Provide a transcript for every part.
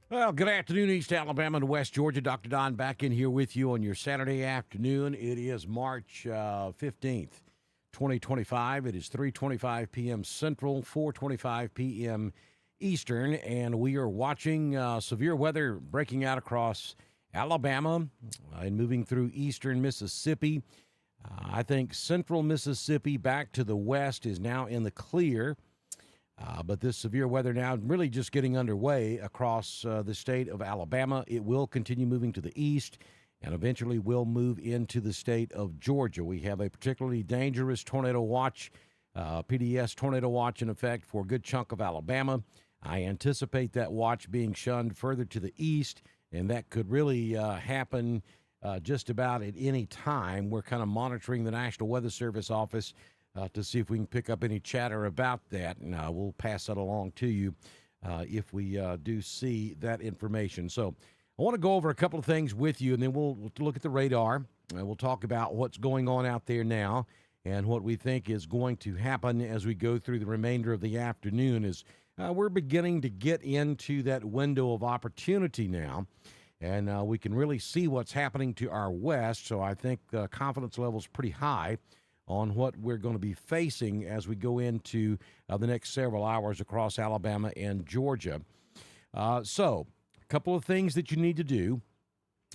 Well, good afternoon, East Alabama and West Georgia. Dr. Don back in here with you on your Saturday afternoon. It is March 15th, 2025. It is 3:25 p.m. Central, 4:25 p.m. Eastern, and we are watching severe weather breaking out across Alabama and moving through eastern Mississippi. I think central Mississippi back to the west is now in the clear. But this severe weather now really just getting underway across the state of Alabama. It will continue moving to the east and eventually will move into the state of Georgia. We have a particularly dangerous tornado watch, PDS tornado watch in effect for a good chunk of Alabama. I anticipate that watch being shunned further to the east, and that could really happen just about at any time. We're kind of monitoring the National Weather Service office to see if we can pick up any chatter about that, and we'll pass that along to you if we do see that information. So I want to go over a couple of things with you, and then we'll look at the radar, and we'll talk about what's going on out there now and what we think is going to happen as we go through the remainder of the afternoon as we're beginning to get into that window of opportunity now, and we can really see what's happening to our west, so I think confidence level is pretty high on what we're going to be facing as we go into the next several hours across Alabama and Georgia. So, a couple of things that you need to do.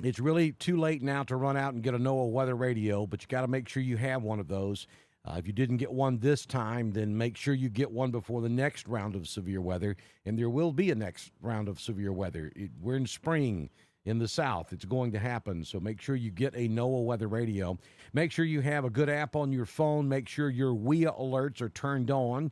It's really too late now to run out and get a NOAA weather radio, but you got to make sure you have one of those. If you didn't get one this time, then make sure you get one before the next round of severe weather, and there will be a next round of severe weather. We're in spring in the South. It's going to happen, so make sure you get a NOAA weather radio. Make sure you have a good app on your phone. Make sure your WIA alerts are turned on.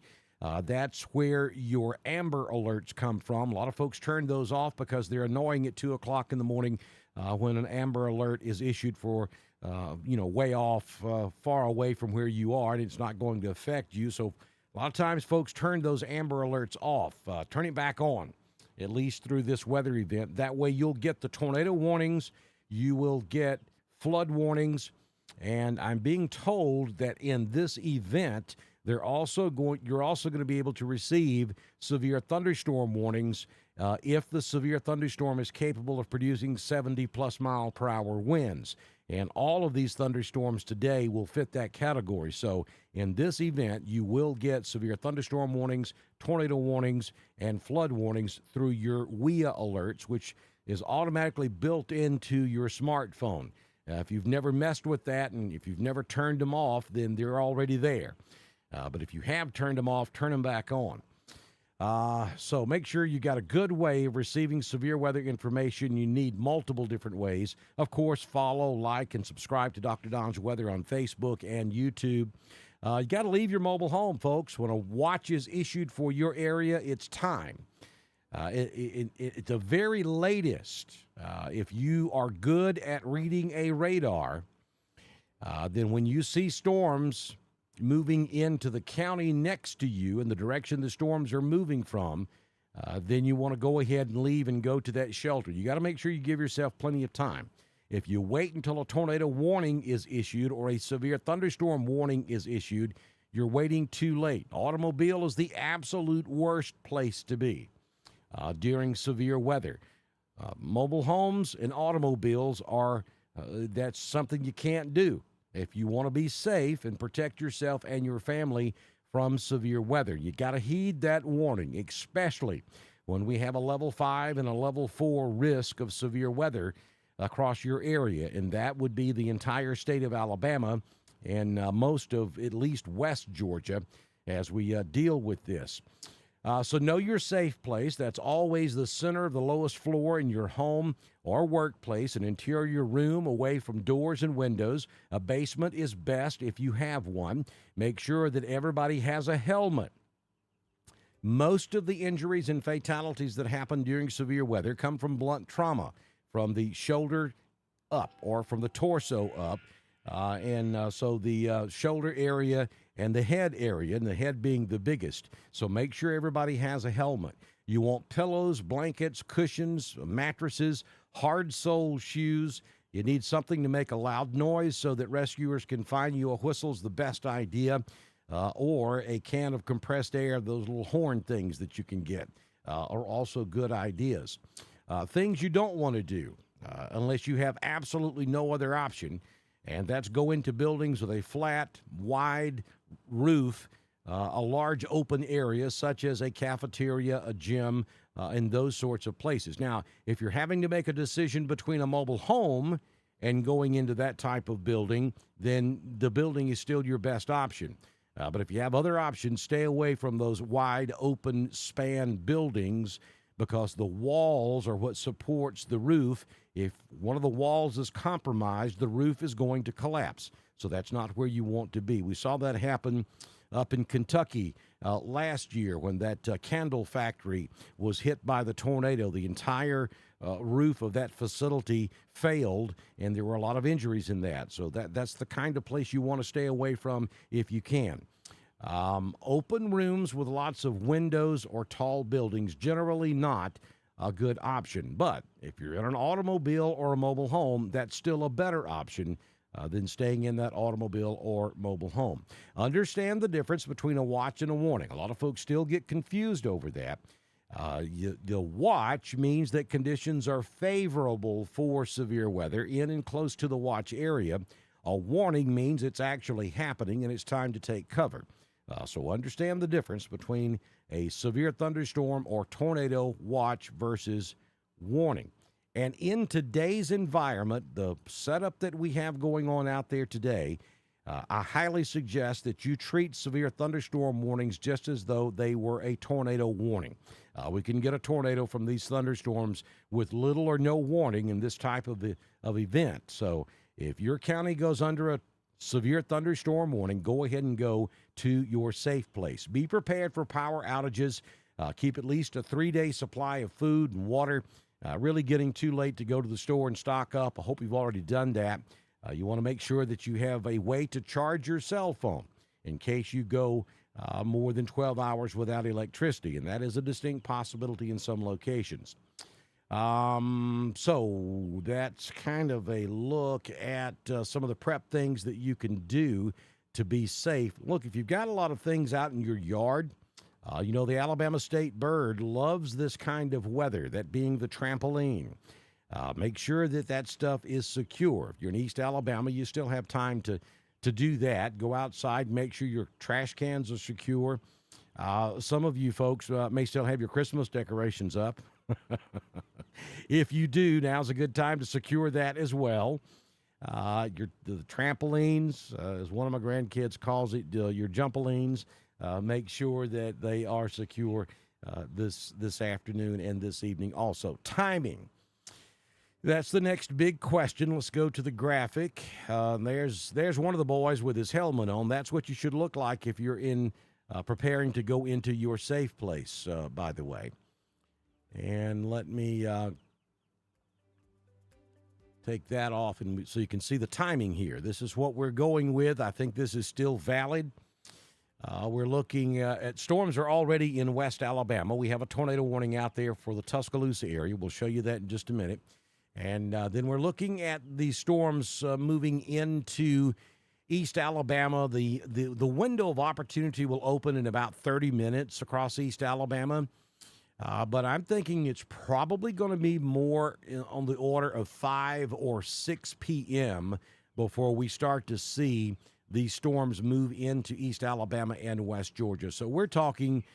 That's where your Amber alerts come from. A lot of folks turn those off because they're annoying at 2 o'clock in the morning when an Amber alert is issued for, way off, far away from where you are, and it's not going to affect you. So a lot of times folks turn those Amber alerts off. Turn it back on, at least through this weather event. That way you'll get the tornado warnings, you will get flood warnings, and I'm being told that in this event, you're also going to be able to receive severe thunderstorm warnings if the severe thunderstorm is capable of producing 70-plus mile per hour winds. And all of these thunderstorms today will fit that category. So in this event, you will get severe thunderstorm warnings, tornado warnings, and flood warnings through your WIA alerts, which is automatically built into your smartphone. If you've never messed with that and if you've never turned them off, then they're already there. But if you have turned them off, turn them back on. So make sure you got a good way of receiving severe weather information. You need multiple different ways. Of course, follow, like, and subscribe to Dr. Don's Weather on Facebook and YouTube. You got to leave your mobile home, folks. When a watch is issued for your area, it's time. At the very latest, if you are good at reading a radar, then when you see storms moving into the county next to you in the direction the storms are moving from, then you want to go ahead and leave and go to that shelter. You got to make sure you give yourself plenty of time. If you wait until a tornado warning is issued or a severe thunderstorm warning is issued, you're waiting too late. Automobile is the absolute worst place to be during severe weather. Mobile homes and automobiles are, that's something you can't do if you want to be safe and protect yourself and your family from severe weather. You got to heed that warning, especially when we have a level 5 and a level 4 risk of severe weather across your area, and that would be the entire state of Alabama and most of at least West Georgia as we deal with this. So know your safe place. That's always the center of the lowest floor in your home or workplace, an interior room away from doors and windows. A basement is best if you have one. Make sure that everybody has a helmet. Most of the injuries and fatalities that happen during severe weather come from blunt trauma, from the shoulder up or from the torso up. So the shoulder area and the head area, and the head being the biggest. So make sure everybody has a helmet. You want pillows, blankets, cushions, mattresses, hard-soled shoes. You need something to make a loud noise so that rescuers can find you. A whistle's the best idea, or a can of compressed air, those little horn things that you can get, are also good ideas. Things you don't want to do unless you have absolutely no other option, and that's go into buildings with a flat, wide roof, a large open area such as a cafeteria, a gym, and those sorts of places. Now, if you're having to make a decision between a mobile home and going into that type of building, then the building is still your best option. But if you have other options, stay away from those wide open span buildings because the walls are what supports the roof. If one of the walls is compromised, the roof is going to collapse. So that's not where you want to be. We saw that happen up in Kentucky last year when that candle factory was hit by the tornado. The entire roof of that facility failed, and there were a lot of injuries in that. So that's the kind of place you want to stay away from if you can. Open rooms with lots of windows or tall buildings, generally not a good option. But if you're in an automobile or a mobile home, that's still a better option than staying in that automobile or mobile home. Understand the difference between a watch and a warning. A lot of folks still get confused over that. The watch means that conditions are favorable for severe weather in and close to the watch area. A warning means it's actually happening and it's time to take cover. So understand the difference between a severe thunderstorm or tornado watch versus warning. And in today's environment, the setup that we have going on out there today, I highly suggest that you treat severe thunderstorm warnings just as though they were a tornado warning. We can get a tornado from these thunderstorms with little or no warning in this type of event. So if your county goes under a severe thunderstorm warning, go ahead and go to your safe place. Be prepared for power outages. Keep at least a 3-day supply of food and water. Really getting too late to go to the store and stock up. I hope you've already done that. You want to make sure that you have a way to charge your cell phone in case you go more than 12 hours without electricity, and that is a distinct possibility in some locations. So that's kind of a look at some of the prep things that you can do to be safe. Look, if you've got a lot of things out in your yard, the Alabama state bird loves this kind of weather, that being the trampoline. Make sure that stuff is secure. If you're in East Alabama, you still have time to do that. Go outside, make sure your trash cans are secure. Some of you folks may still have your Christmas decorations up. If you do, now's a good time to secure that as well. The trampolines, as one of my grandkids calls it, your jumpolines. Make sure that they are secure this afternoon and this evening also. Timing. That's the next big question. Let's go to the graphic. There's one of the boys with his helmet on. That's what you should look like if you're preparing to go into your safe place, by the way. And let me take that off so you can see the timing here. This is what we're going with. I think this is still valid. We're looking at storms are already in West Alabama. We have a tornado warning out there for the Tuscaloosa area. We'll show you that in just a minute. And then we're looking at the storms moving into East Alabama. The window of opportunity will open in about 30 minutes across East Alabama. But I'm thinking it's probably going to be more on the order of 5 or 6 p.m. before we start to see these storms move into East Alabama and West Georgia. So we're talking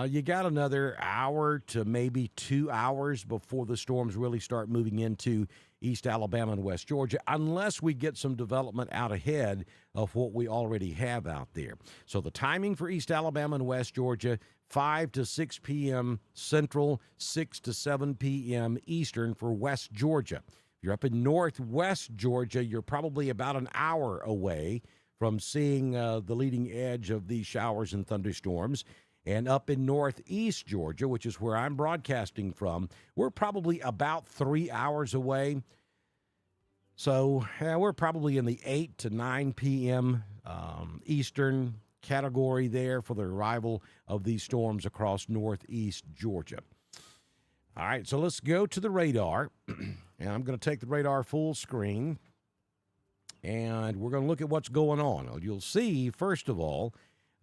you got another hour to maybe 2 hours before the storms really start moving into East Alabama and West Georgia, unless we get some development out ahead of what we already have out there. So the timing for East Alabama and West Georgia, 5 to 6 p.m. Central, 6 to 7 p.m. Eastern for West Georgia. If you're up in Northwest Georgia, you're probably about an hour away from seeing the leading edge of these showers and thunderstorms. And up in Northeast Georgia, which is where I'm broadcasting from, we're probably about 3 hours away. So we're probably in the 8 to 9 p.m. Eastern category there for the arrival of these storms across Northeast Georgia. All right, so let's go to the radar. And I'm going to take the radar full screen. And we're going to look at what's going on. You'll see, first of all,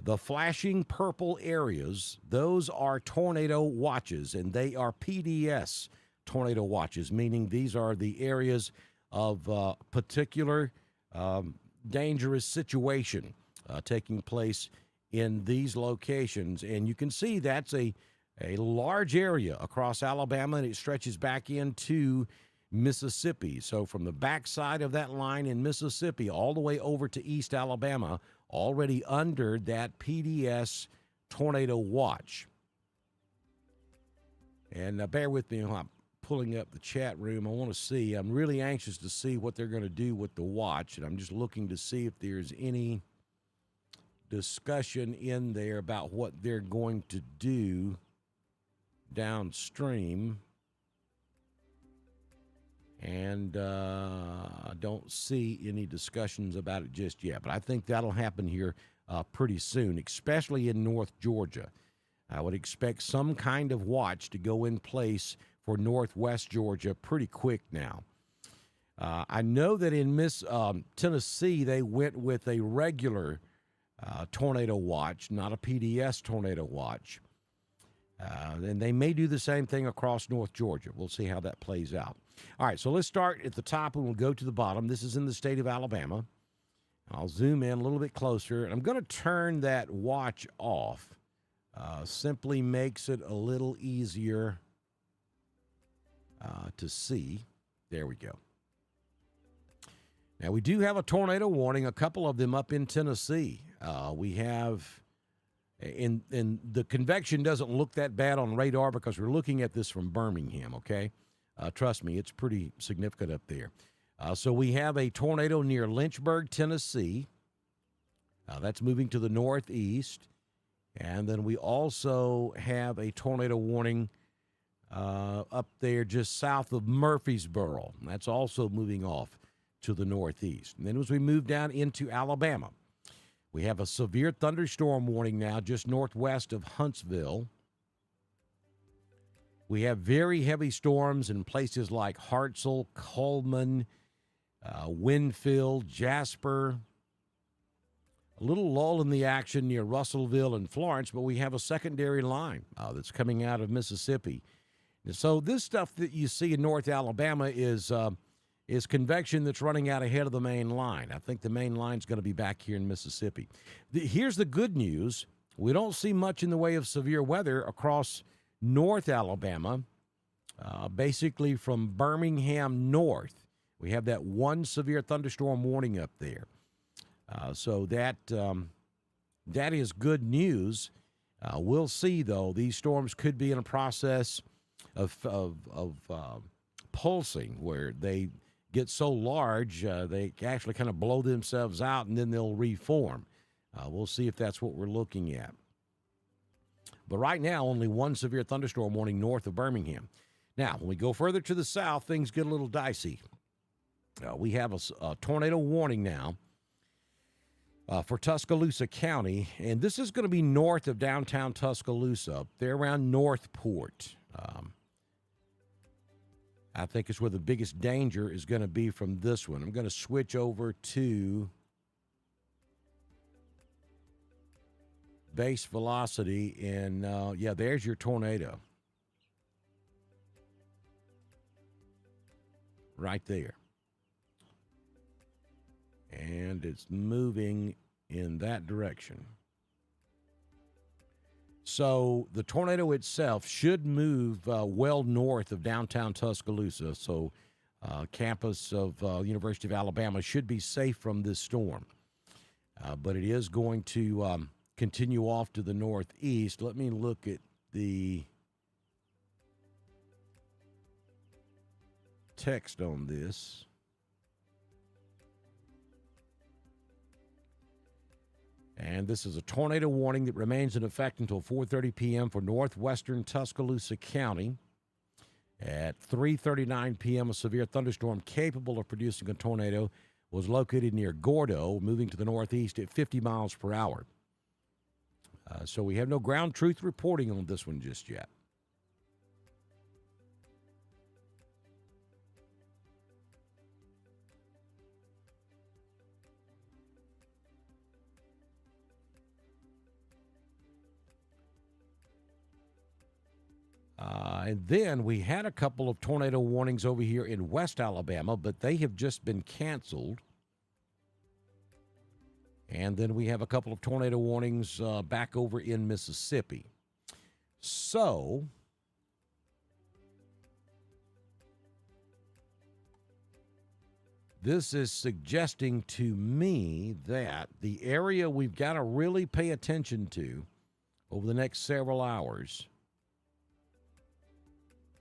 the flashing purple areas, those are tornado watches, and they are PDS, tornado watches, meaning these are the areas of particular dangerous situation taking place in these locations. And you can see that's a large area across Alabama, and it stretches back into Mississippi. So from the backside of that line in Mississippi all the way over to East Alabama, already under that PDS tornado watch. And bear with me while I'm pulling up the chat room. I want to see, I'm really anxious to see what they're going to do with the watch, and I'm just looking to see if there's any discussion in there about what they're going to do downstream. And I don't see any discussions about it just yet, but I think that'll happen here pretty soon, especially in North Georgia. I would expect some kind of watch to go in place for Northwest Georgia pretty quick now. I know that in Tennessee, they went with a regular tornado watch, not a PDS tornado watch. And they may do the same thing across North Georgia. We'll see how that plays out. All right, so let's start at the top and we'll go to the bottom. This is in the state of Alabama. I'll zoom in a little bit closer, and I'm going to turn that watch off. Simply makes it a little easier to see. There we go. Now, we do have a tornado warning, a couple of them up in Tennessee. We have, and the convection doesn't look that bad on radar because we're looking at this from Birmingham, okay? Trust me, it's pretty significant up there. So we have a tornado near Lynchburg, Tennessee. That's moving to the northeast. And then we also have a tornado warning up there just south of Murfreesboro. That's also moving off to the northeast. And then as we move down into Alabama, we have a severe thunderstorm warning now just northwest of Huntsville. We have very heavy storms in places like Hartselle, Coleman, Winfield, Jasper. A little lull in the action near Russellville and Florence, but we have a secondary line that's coming out of Mississippi. And so this stuff that you see in North Alabama is convection that's running out ahead of the main line. I think the main line's going to be back here in Mississippi. Here's the good news. We don't see much in the way of severe weather across North Alabama, basically from Birmingham north. We have that one severe thunderstorm warning up there. So that is good news. We'll see, though. These storms could be in a process of pulsing, where they get so large they actually kind of blow themselves out, and then they'll reform. We'll see if that's what we're looking at. But right now, only one severe thunderstorm warning north of Birmingham. Now, when we go further to the south, things get a little dicey. We have a tornado warning now for Tuscaloosa County, and this is going to be north of downtown Tuscaloosa. They're around Northport. I think it's where the biggest danger is going to be from this one. I'm going to switch over to base velocity, and yeah, there's your tornado. Right there. And it's moving in that direction. So the tornado itself should move well north of downtown Tuscaloosa. So campus of University of Alabama should be safe from this storm. But it is going to continue off to the northeast. Let me look at the text on this. And this is a tornado warning that remains in effect until 4:30 p.m. for northwestern Tuscaloosa County. At 3:39 p.m., a severe thunderstorm capable of producing a tornado was located near Gordo, moving to the northeast at 50 miles per hour. So we have no ground truth reporting on this one just yet. And then we had a couple of tornado warnings over here in West Alabama, but they have just been canceled. And then we have a couple of tornado warnings back over in Mississippi. So this is suggesting to me that the area we've got to really pay attention to over the next several hours.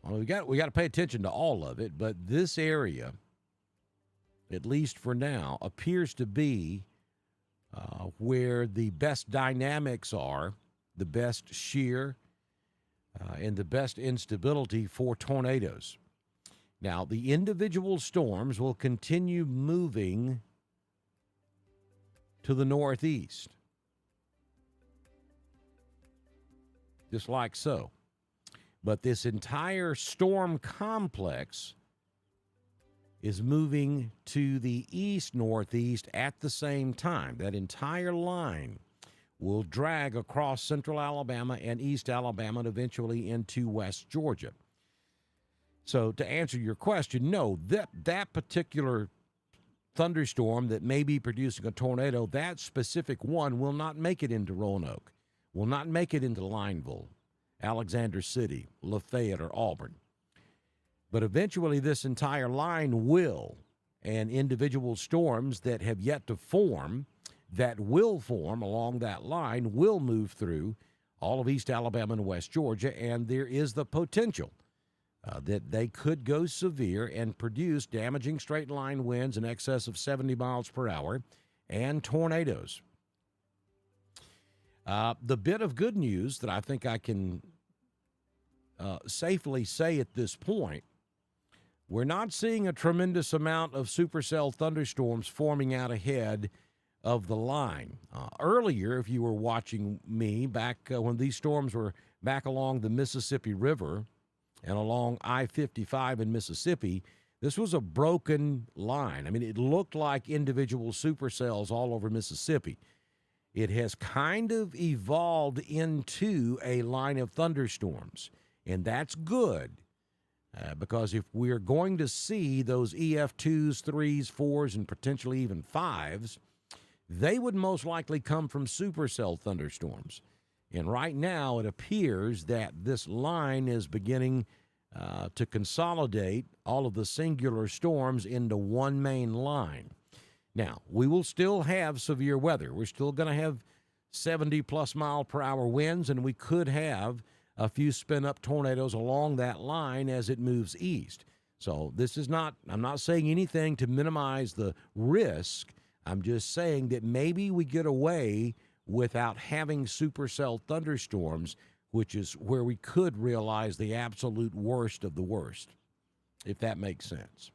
Well, we got to pay attention to all of it, but this area, at least for now, appears to be where the best dynamics are, the best shear, and the best instability for tornadoes. Now, the individual storms will continue moving to the northeast, just like so. But this entire storm complex is moving to the east-northeast at the same time. That entire line will drag across central Alabama and east Alabama and eventually into West Georgia. So to answer your question, no, that particular thunderstorm that may be producing a tornado, that specific one will not make it into Roanoke, will not make it into Lineville, Alexander City, Lafayette, or Auburn. But eventually this entire line will, and individual storms that have yet to form, that will form along that line, will move through all of East Alabama and West Georgia, and there is the potential that they could go severe and produce damaging straight-line winds in excess of 70 miles per hour and tornadoes. The bit of good news that I think I can safely say at this point, we're not seeing a tremendous amount of supercell thunderstorms forming out ahead of the line. Earlier, if you were watching me back when these storms were back along the Mississippi River and along I-55 in Mississippi, this was a broken line. I mean, it looked like individual supercells all over Mississippi. It has kind of evolved into a line of thunderstorms, and that's good. Because if we're going to see those EF2s, 3s, 4s, and potentially even 5s, they would most likely come from supercell thunderstorms. And right now it appears that this line is beginning to consolidate all of the singular storms into one main line. Now, we will still have severe weather. We're still going to have 70-plus mile per hour winds, and we could have a few spin-up tornadoes along that line as it moves east. So this is not, I'm not saying anything to minimize the risk. I'm just saying that maybe we get away without having supercell thunderstorms, which is where we could realize the absolute worst of the worst, if that makes sense.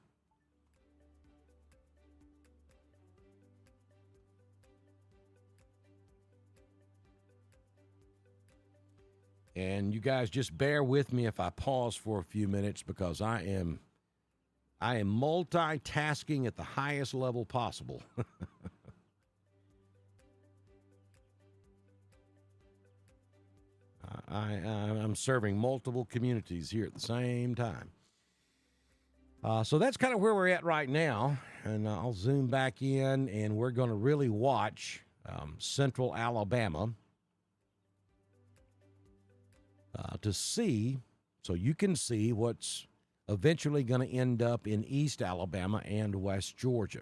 And you guys just bear with me if I pause for a few minutes because I am multitasking at the highest level possible. I'm serving multiple communities here at the same time. So that's kind of where we're at right now. And I'll zoom back in, and we're going to really watch central Alabama to see, so you can see what's eventually going to end up in East Alabama and West Georgia.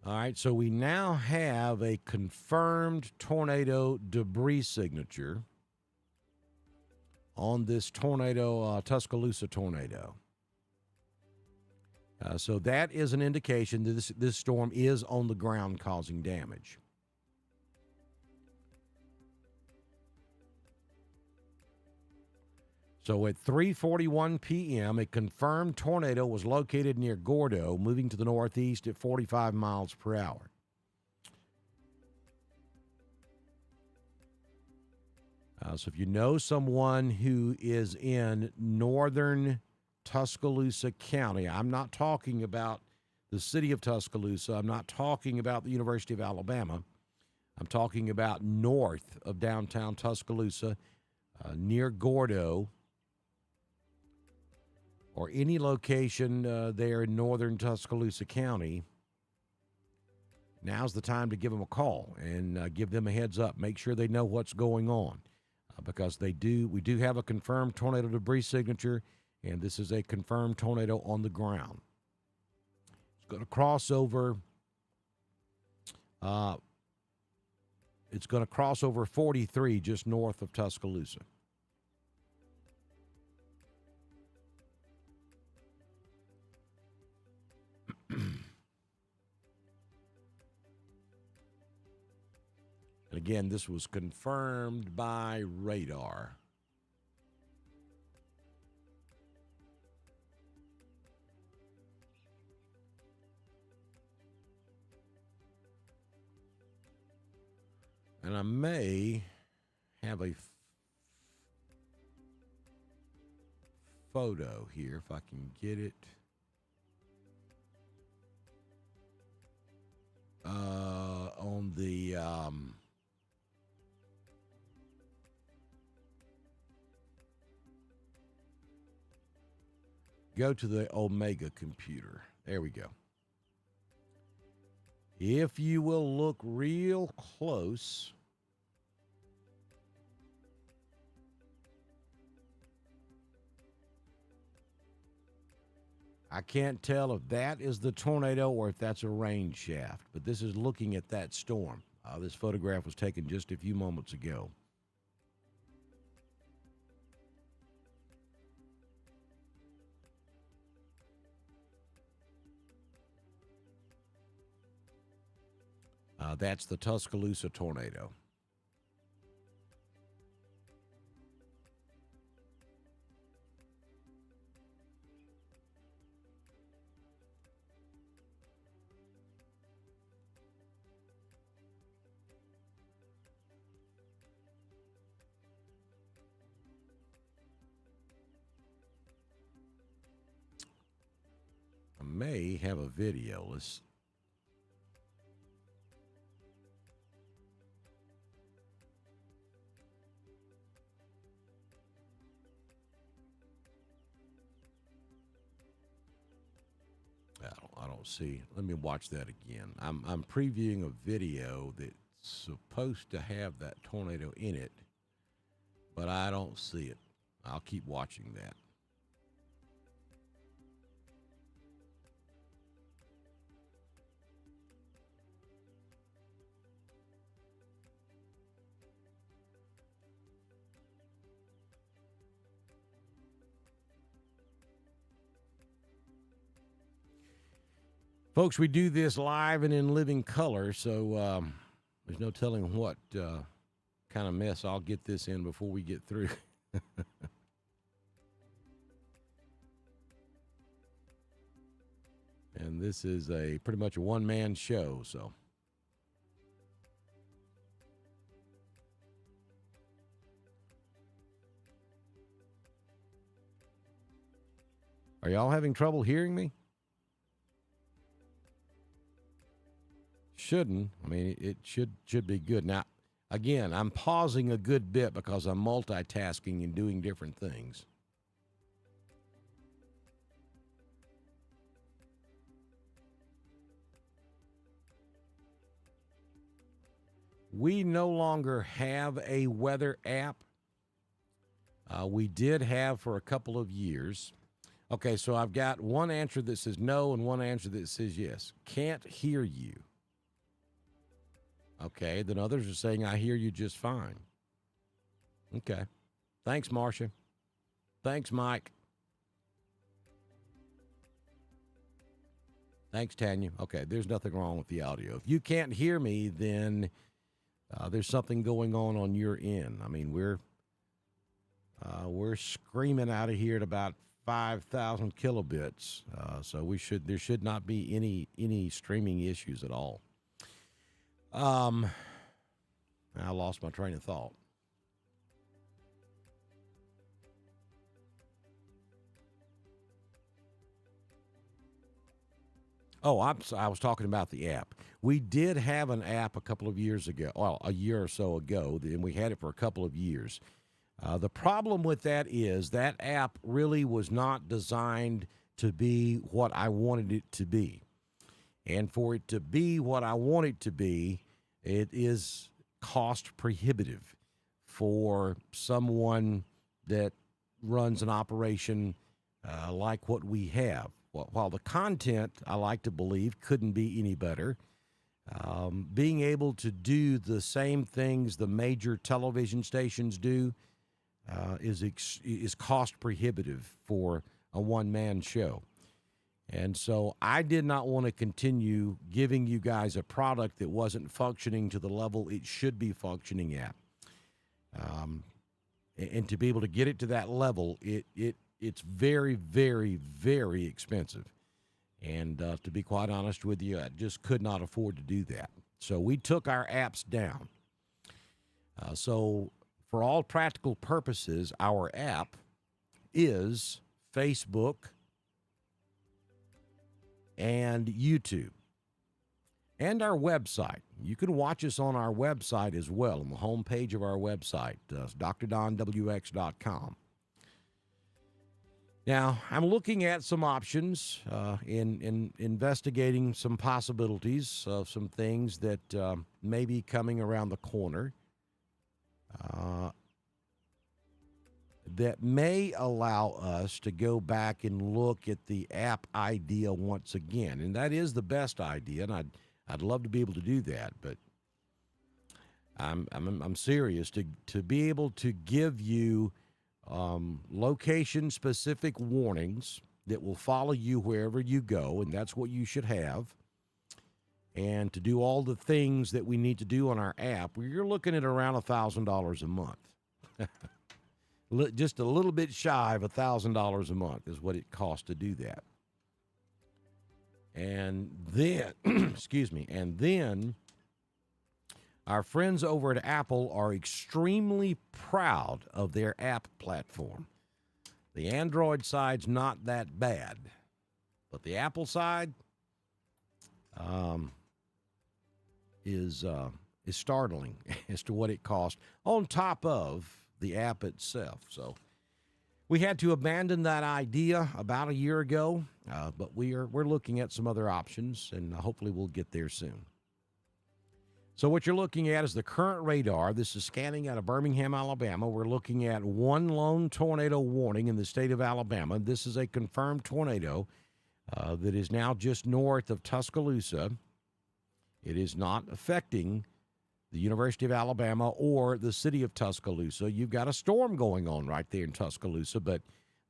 All right, so we now have a confirmed tornado debris signature on this tornado, Tuscaloosa tornado. So that is an indication that this storm is on the ground causing damage. So at 3:41 p.m., a confirmed tornado was located near Gordo, moving to the northeast at 45 miles per hour. So if you know someone who is in northern Tuscaloosa County, I'm not talking about the city of Tuscaloosa. I'm not talking about the University of Alabama. I'm talking about north of downtown Tuscaloosa, near Gordo, or any location there in northern Tuscaloosa County. Now's the time to give them a call and give them a heads up. Make sure they know what's going on. Because we do have a confirmed tornado debris signature, and this is a confirmed tornado on the ground. It's going to cross over. It's going to cross over 43 just north of Tuscaloosa. And again, this was confirmed by radar. And I may have a photo here if I can get it. On the go to the Omega computer. There we go. If you will look real close, I can't tell if that is the tornado or if that's a rain shaft, but this is looking at that storm. This photograph was taken just a few moments ago. That's the Tuscaloosa tornado. I may have a video. Let's. I don't see. Let me watch that again. I'm previewing a video that's supposed to have that tornado in it, but I don't see it. I'll keep watching that. Folks, we do this live and in living color, so there's no telling what kind of mess I'll get this in before we get through. And this is pretty much a one-man show, so. Are y'all having trouble hearing me? Shouldn't. I mean, it should be good. Now, again, I'm pausing a good bit because I'm multitasking and doing different things. We no longer have a weather app. We did have for a couple of years. Okay, so I've got one answer that says no and one answer that says yes. Can't hear you. Okay, then others are saying, I hear you just fine. Okay. Thanks, Marcia. Thanks, Mike. Thanks, Tanya. Okay, there's nothing wrong with the audio. If you can't hear me, then there's something going on your end. I mean, we're We're screaming out of here at about 5,000 kilobits, so there should not be any streaming issues at all. I lost my train of thought. Oh, I was talking about the app. We did have an app a couple of years ago, well, a year or so ago, and we had it for a couple of years. The problem with that is that app really was not designed to be what I wanted it to be. And for it to be what I want it to be, it is cost prohibitive for someone that runs an operation like what we have. While the content, I like to believe, couldn't be any better, being able to do the same things the major television stations do is cost prohibitive for a one-man show. And so I did not want to continue giving you guys a product that wasn't functioning to the level it should be functioning at. And to be able to get it to that level, it's very, very, very expensive. And to be quite honest with you, I just could not afford to do that. So we took our apps down. So for all practical purposes, our app is Facebook and YouTube and our website. You can watch us on our website as well, on the homepage of our website, drdonwx.com. Now, I'm looking at some options in investigating some possibilities of some things that may be coming around the corner that may allow us to go back and look at the app idea once again. And that is the best idea, and I'd love to be able to do that, but I'm serious to be able to give you location-specific warnings that will follow you wherever you go, and that's what you should have. And to do all the things that we need to do on our app, you're looking at around $1,000 a month. Just a little bit shy of $1,000 a month is what it costs to do that. And then, and then our friends over at Apple are extremely proud of their app platform. The Android side's not that bad, but the Apple side is startling as to what it costs on top of the app itself. So we had to abandon that idea about a year ago, but we're looking at some other options, and hopefully we'll get there soon. So what you're looking at is the current radar. This is scanning out of Birmingham, Alabama. We're looking at one lone tornado warning in the state of Alabama. This is a confirmed tornado that is now just north of Tuscaloosa. It is not affecting the University of Alabama or the city of Tuscaloosa. You've got a storm going on right there in Tuscaloosa, but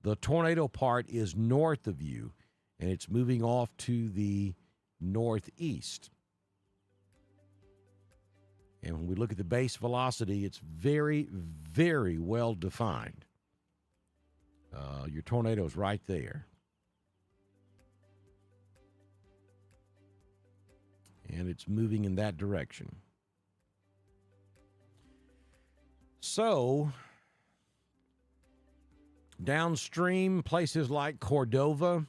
the tornado part is north of you, and it's moving off to the northeast. And when we look at the base velocity, it's very, very well defined. Your tornado's right there. And it's moving in that direction. So, downstream, places like Cordova,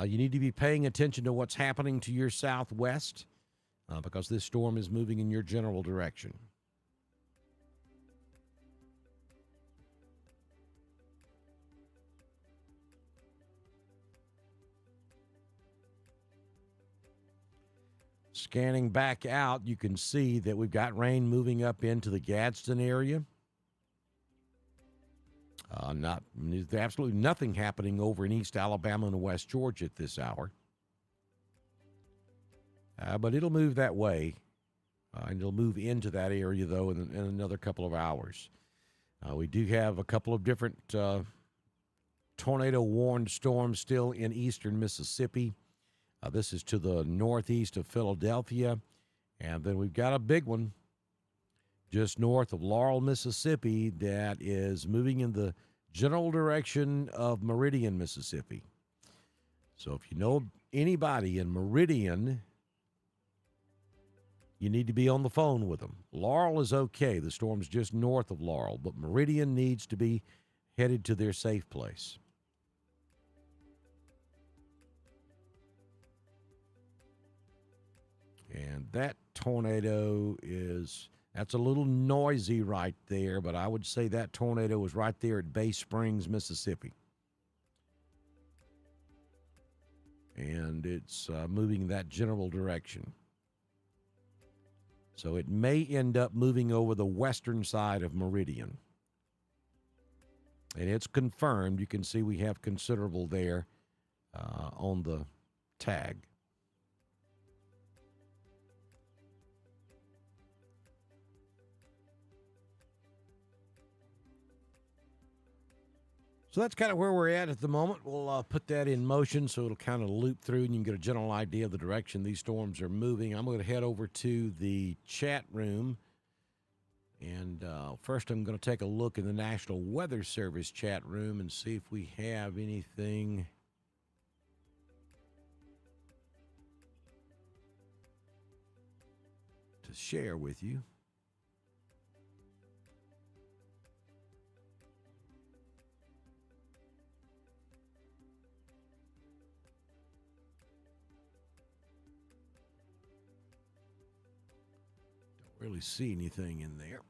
you need to be paying attention to what's happening to your southwest because this storm is moving in your general direction. Scanning back out, you can see that we've got rain moving up into the Gadsden area. There's absolutely nothing happening over in East Alabama and West Georgia at this hour. But it'll move that way, and it'll move into that area, though, in another couple of hours. We do have a couple of different tornado-warned storms still in eastern Mississippi. This is to the northeast of Philadelphia. And then we've got a big one just north of Laurel, Mississippi, that is moving in the general direction of Meridian, Mississippi. So if you know anybody in Meridian, you need to be on the phone with them. Laurel is okay. The storm's just north of Laurel, but Meridian needs to be headed to their safe place. And that tornado that's a little noisy right there, but I would say that tornado was right there at Bay Springs, Mississippi. And it's moving that general direction. So it may end up moving over the western side of Meridian. And it's confirmed. You can see we have considerable there on the tag. So that's kind of where we're at the moment. We'll put that in motion so it'll kind of loop through and you can get a general idea of the direction these storms are moving. I'm going to head over to the chat room. And first I'm going to take a look in the National Weather Service chat room and see if we have anything to share with you. Really see anything in there.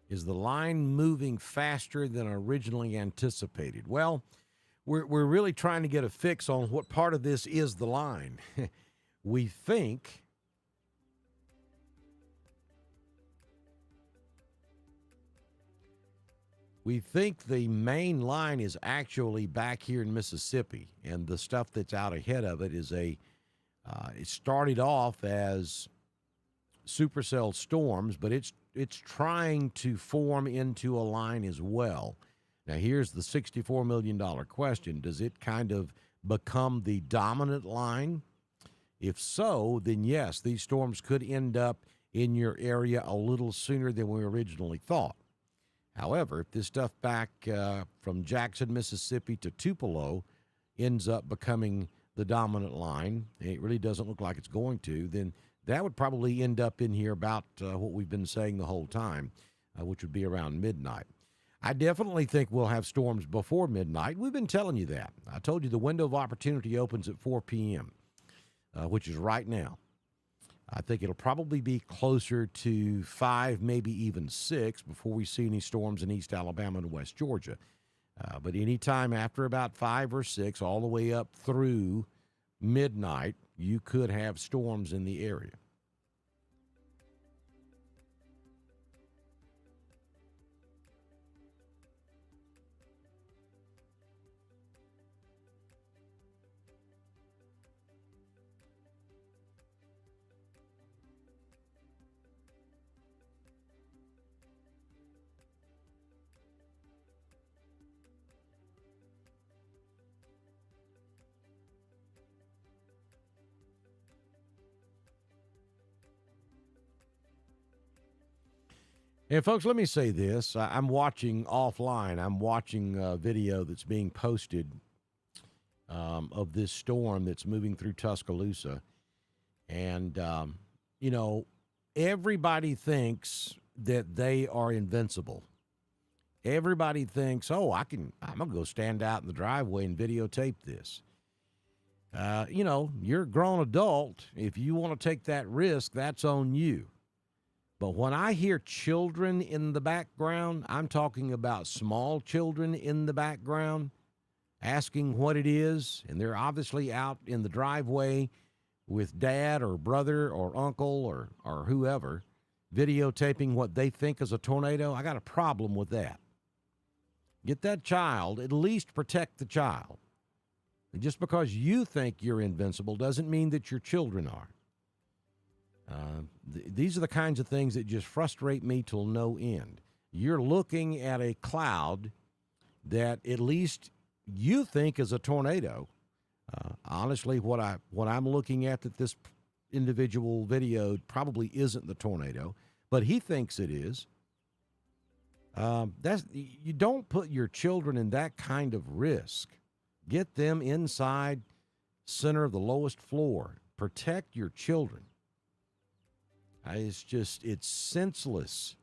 Is the line moving faster than originally anticipated? Well, we're really trying to get a fix on what part of this is the line. We think the main line is actually back here in Mississippi, and the stuff that's out ahead of it is it started off as supercell storms, but it's trying to form into a line as well. Now, here's the $64 million question. Does it kind of become the dominant line? If so, then yes, these storms could end up in your area a little sooner than we originally thought. However, if this stuff back from Jackson, Mississippi to Tupelo ends up becoming the dominant line, and it really doesn't look like it's going to, then that would probably end up in here about what we've been saying the whole time, which would be around midnight. I definitely think we'll have storms before midnight. We've been telling you that. I told you the window of opportunity opens at 4 p.m., which is right now. I think it'll probably be closer to 5, maybe even 6 before we see any storms in East Alabama and West Georgia. But anytime after about 5 or 6, all the way up through midnight, you could have storms in the area. And folks, let me say this. I'm watching offline. I'm watching a video that's being posted of this storm that's moving through Tuscaloosa. And, everybody thinks that they are invincible. Everybody thinks, I'm going to go stand out in the driveway and videotape this. You're a grown adult. If you want to take that risk, that's on you. But when I hear children in the background, I'm talking about small children in the background asking what it is, and they're obviously out in the driveway with dad or brother or uncle or whoever videotaping what they think is a tornado. I got a problem with that. Get that child, at least protect the child. And just because you think you're invincible doesn't mean that your children are. These are the kinds of things that just frustrate me till no end. You're looking at a cloud that at least you think is a tornado. Honestly, what I'm looking at that this individual video probably isn't the tornado, but he thinks it is. You don't put your children in that kind of risk. Get them inside, center of the lowest floor. Protect your children. It's senseless.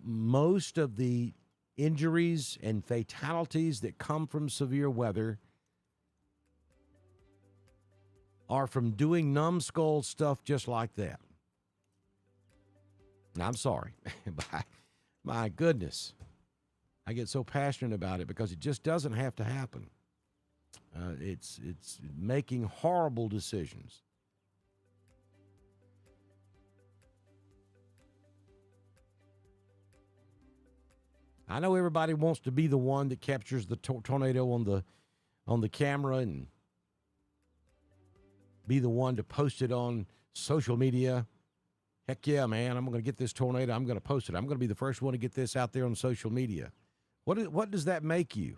Most of the injuries and fatalities that come from severe weather are from doing numbskull stuff just like that. I'm sorry. My goodness. I get so passionate about it because it just doesn't have to happen. It's making horrible decisions. I know everybody wants to be the one that captures the tornado on the camera and be the one to post it on social media. Heck yeah, man, I'm going to get this tornado. I'm going to post it. I'm going to be the first one to get this out there on social media. What does that make you?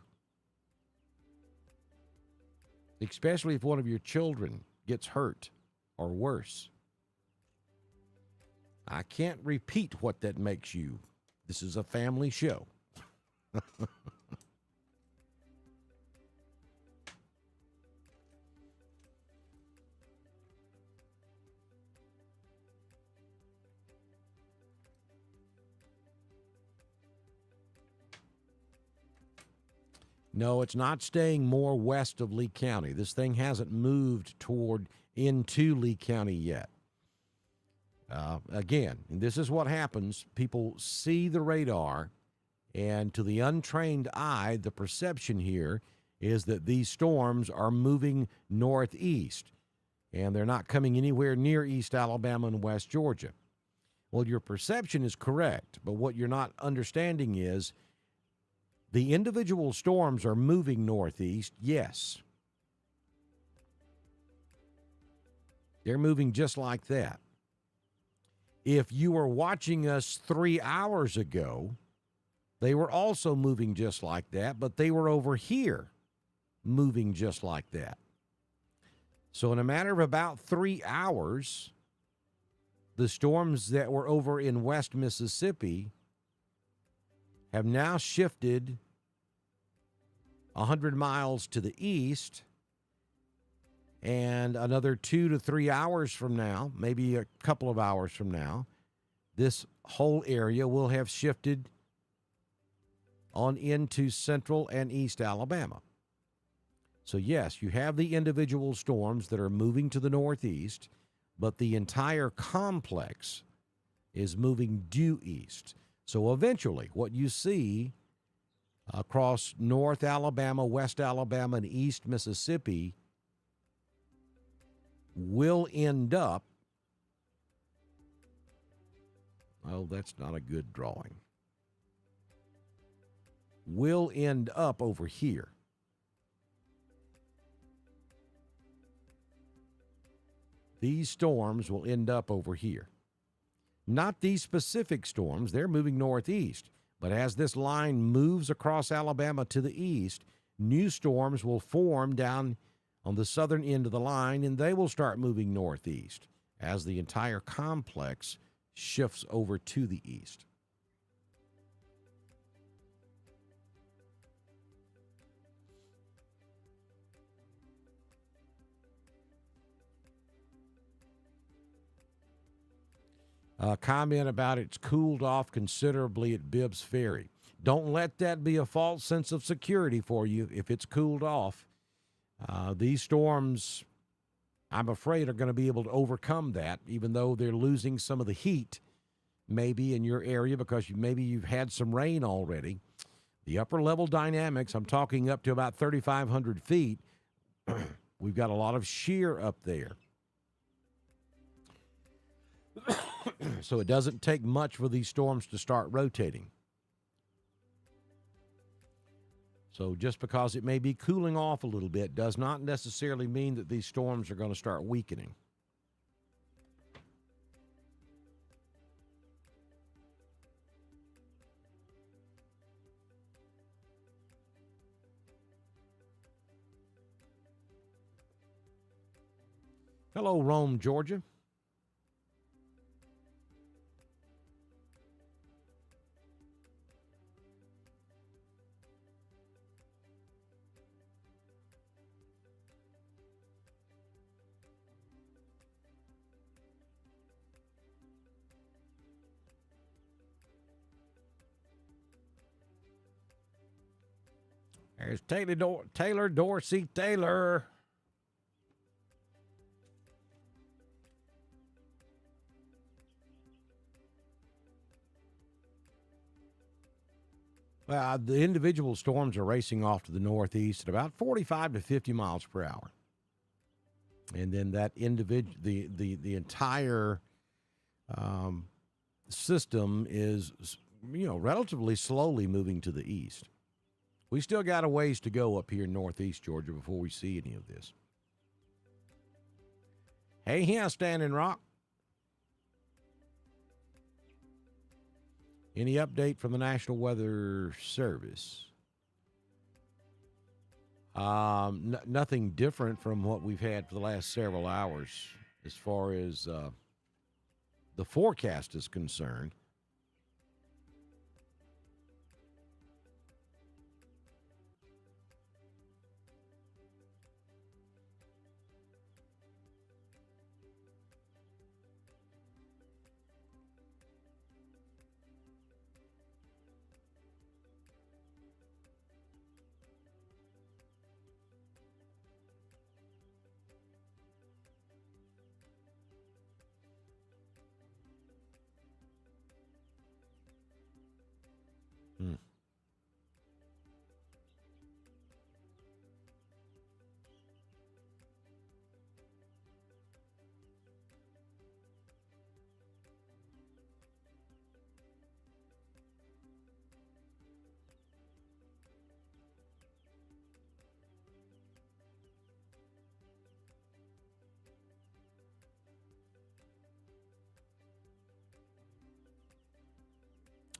Especially if one of your children gets hurt or worse. I can't repeat what that makes you. This is a family show. No, it's not staying more west of Lee County. This thing hasn't moved into Lee County yet. Again, and this is what happens. People see the radar, and to the untrained eye, the perception here is that these storms are moving northeast, and they're not coming anywhere near East Alabama and West Georgia. Well, your perception is correct, but what you're not understanding is the individual storms are moving northeast, yes. They're moving just like that. If you were watching us 3 hours ago, they were also moving just like that, but they were over here moving just like that. So in a matter of about 3 hours, the storms that were over in West Mississippi have now shifted 100 miles to the east, and another 2 to 3 hours from now, maybe a couple of hours from now, this whole area will have shifted on into central and east Alabama. So yes, you have the individual storms that are moving to the northeast, but the entire complex is moving due east. So eventually, what you see across North Alabama, West Alabama, and East Mississippi will end up, oh, that's not a good drawing, will end up over here. These storms will end up over here. Not these specific storms, they're moving northeast. But as this line moves across Alabama to the east, new storms will form down on the southern end of the line, and they will start moving northeast as the entire complex shifts over to the east. Comment about it's cooled off considerably at Bibbs Ferry. Don't let that be a false sense of security for you if it's cooled off. These storms, I'm afraid, are going to be able to overcome that, even though they're losing some of the heat maybe in your area because maybe you've had some rain already. The upper level dynamics, I'm talking up to about 3,500 feet. We've got a lot of shear up there. So it doesn't take much for these storms to start rotating. So just because it may be cooling off a little bit does not necessarily mean that these storms are going to start weakening. Hello, Rome, Georgia. There's Taylor Dorsey Taylor. Well, the individual storms are racing off to the northeast at about 45 to 50 miles per hour. And then that the entire system is, relatively slowly moving to the east. We still got a ways to go up here in northeast Georgia before we see any of this. Hey, here, Standing Rock. Any update from the National Weather Service? Nothing different from what we've had for the last several hours as far as the forecast is concerned.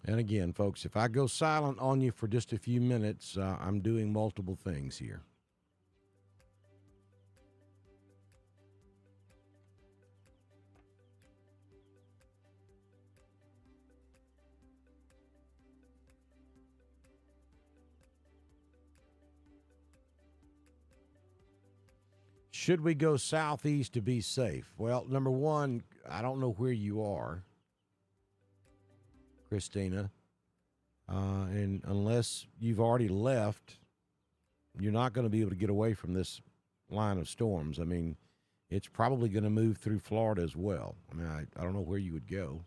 And again, folks, if I go silent on you for just a few minutes, I'm doing multiple things here. Should we go southeast to be safe? Well, number one, I don't know where you are, Christina, and unless you've already left, you're not going to be able to get away from this line of storms. I mean, it's probably going to move through Florida as well. I mean, I don't know where you would go.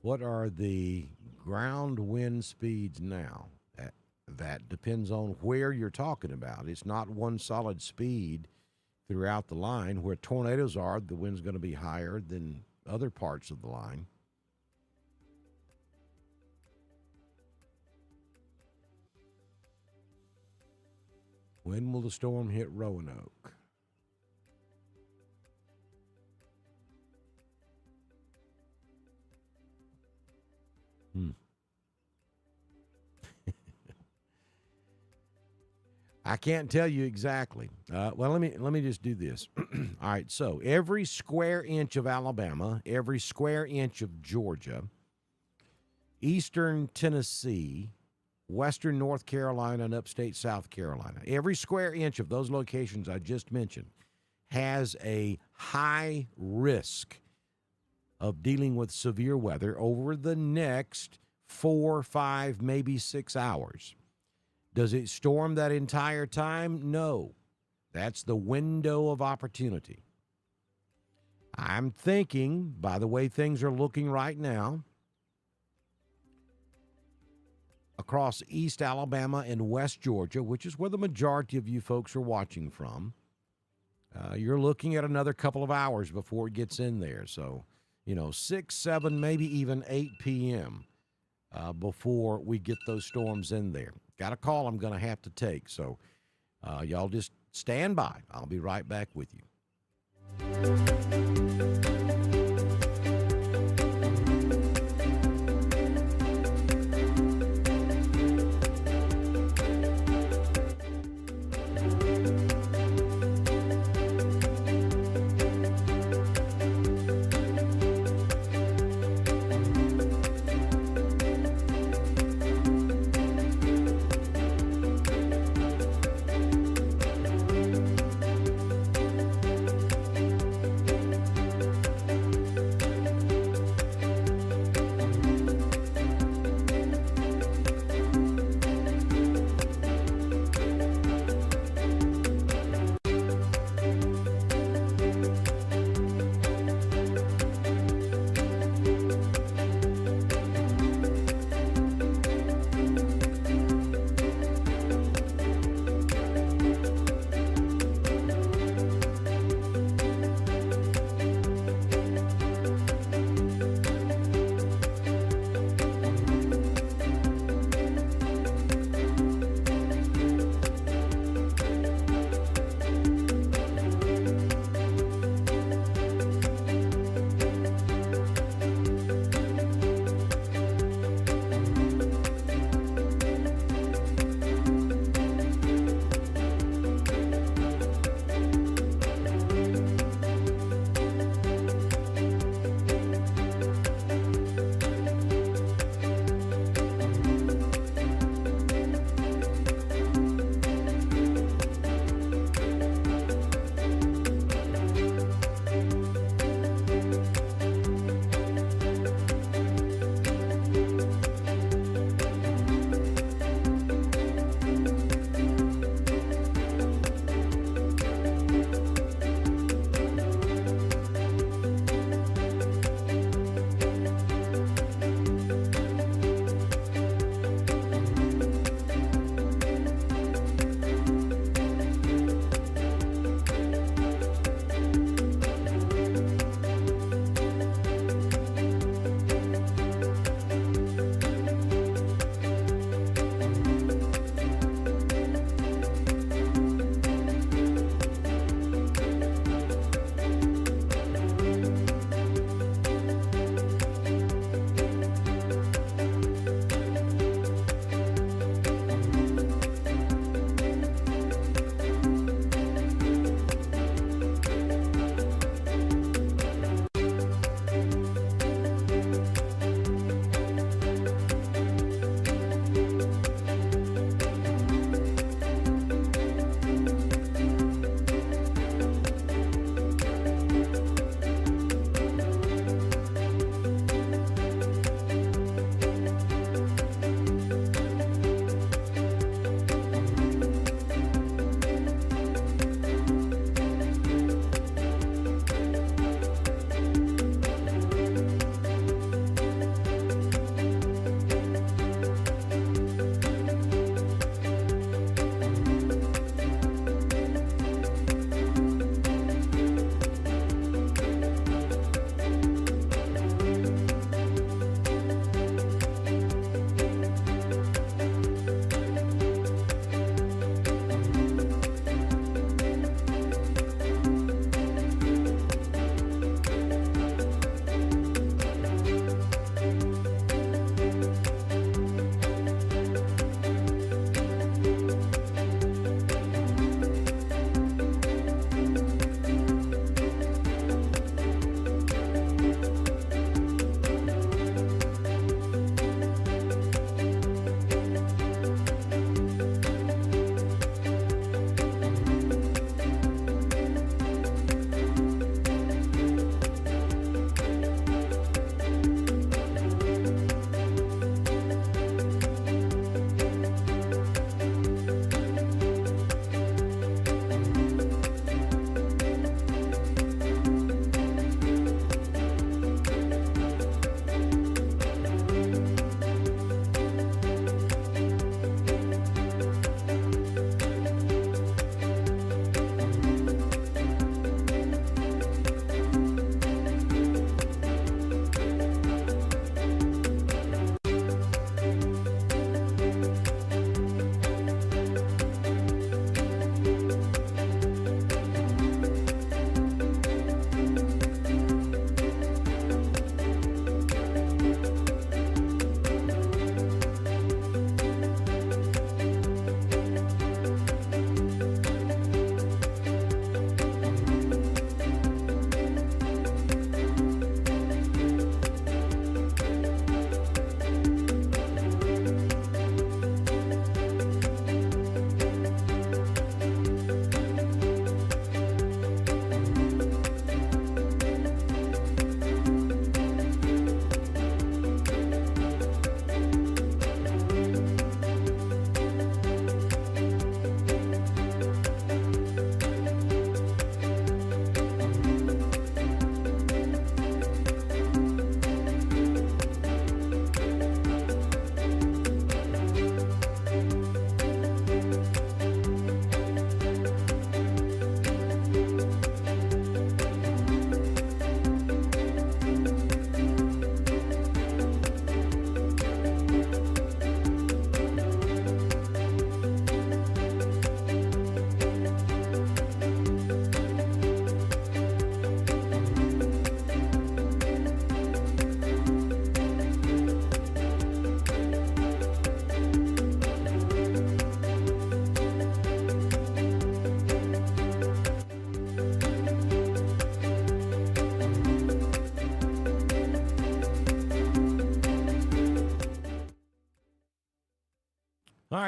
What are the ground wind speeds now? That depends on where you're talking about. It's not one solid speed throughout the line. Where tornadoes are, the wind's going to be higher than other parts of the line. When will the storm hit Roanoke? I can't tell you exactly. Well, let me just do this. All right, so every square inch of Alabama, every square inch of Georgia, eastern Tennessee, western North Carolina, and upstate South Carolina, every square inch of those locations I just mentioned has a high risk of dealing with severe weather over the next 4, 5, maybe 6 hours. Does it storm that entire time? No. That's the window of opportunity. I'm thinking, by the way things are looking right now, across East Alabama and West Georgia, which is where the majority of you folks are watching from, you're looking at another couple of hours before it gets in there. So, 6, 7, maybe even 8 p.m. Before we get those storms in there. Got a call I'm going to have to take, so y'all just stand by. I'll be right back with you.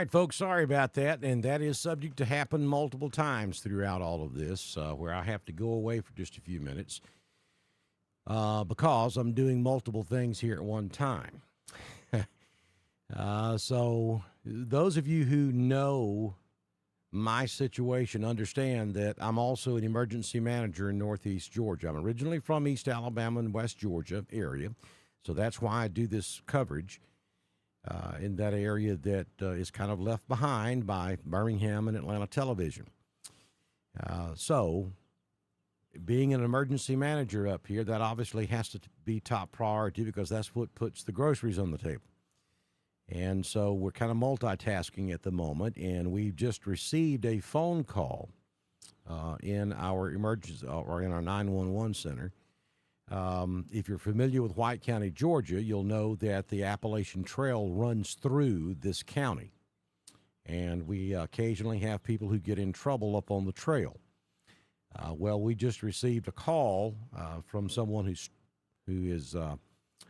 right, folks, sorry about that. And that is subject to happen multiple times throughout all of this, where I have to go away for just a few minutes because I'm doing multiple things here at one time. So those of you who know my situation understand that I'm also an emergency manager in Northeast Georgia. I'm originally from East Alabama and West Georgia area, so that's why I do this coverage in that area that is kind of left behind by Birmingham and Atlanta television. So being an emergency manager up here, that obviously has to be top priority because that's what puts the groceries on the table. And so we're kind of multitasking at the moment, and we've just received a phone call in our emergency or in our 911 center. If you're familiar with White County, Georgia, you'll know that the Appalachian Trail runs through this county, and we occasionally have people who get in trouble up on the trail. Well, we just received a call from someone who is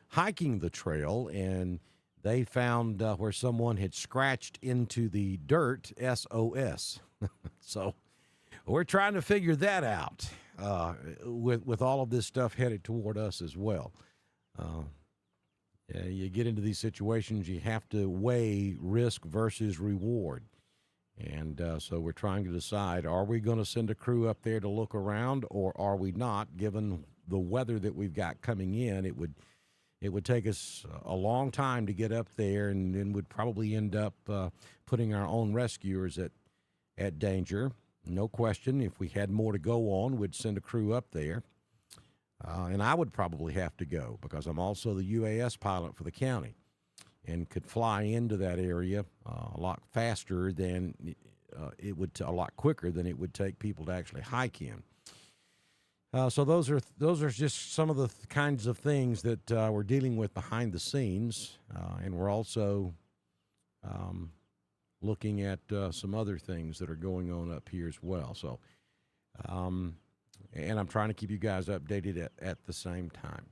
hiking the trail, and they found where someone had scratched into the dirt, SOS. So we're trying to figure that out with all of this stuff headed toward us as well. You get into these situations, you have to weigh risk versus reward. And so we're trying to decide, are we going to send a crew up there to look around, or are we not? Given the weather that we've got coming in, it would take us a long time to get up there, and then would probably end up putting our own rescuers at danger. No question. If we had more to go on, we'd send a crew up there. And I would probably have to go because I'm also the UAS pilot for the county and could fly into that area a lot faster than a lot quicker than it would take people to actually hike in. So those are just some of the kinds of things that we're dealing with behind the scenes, and we're also looking at some other things that are going on up here as well. So, and I'm trying to keep you guys updated at the same time.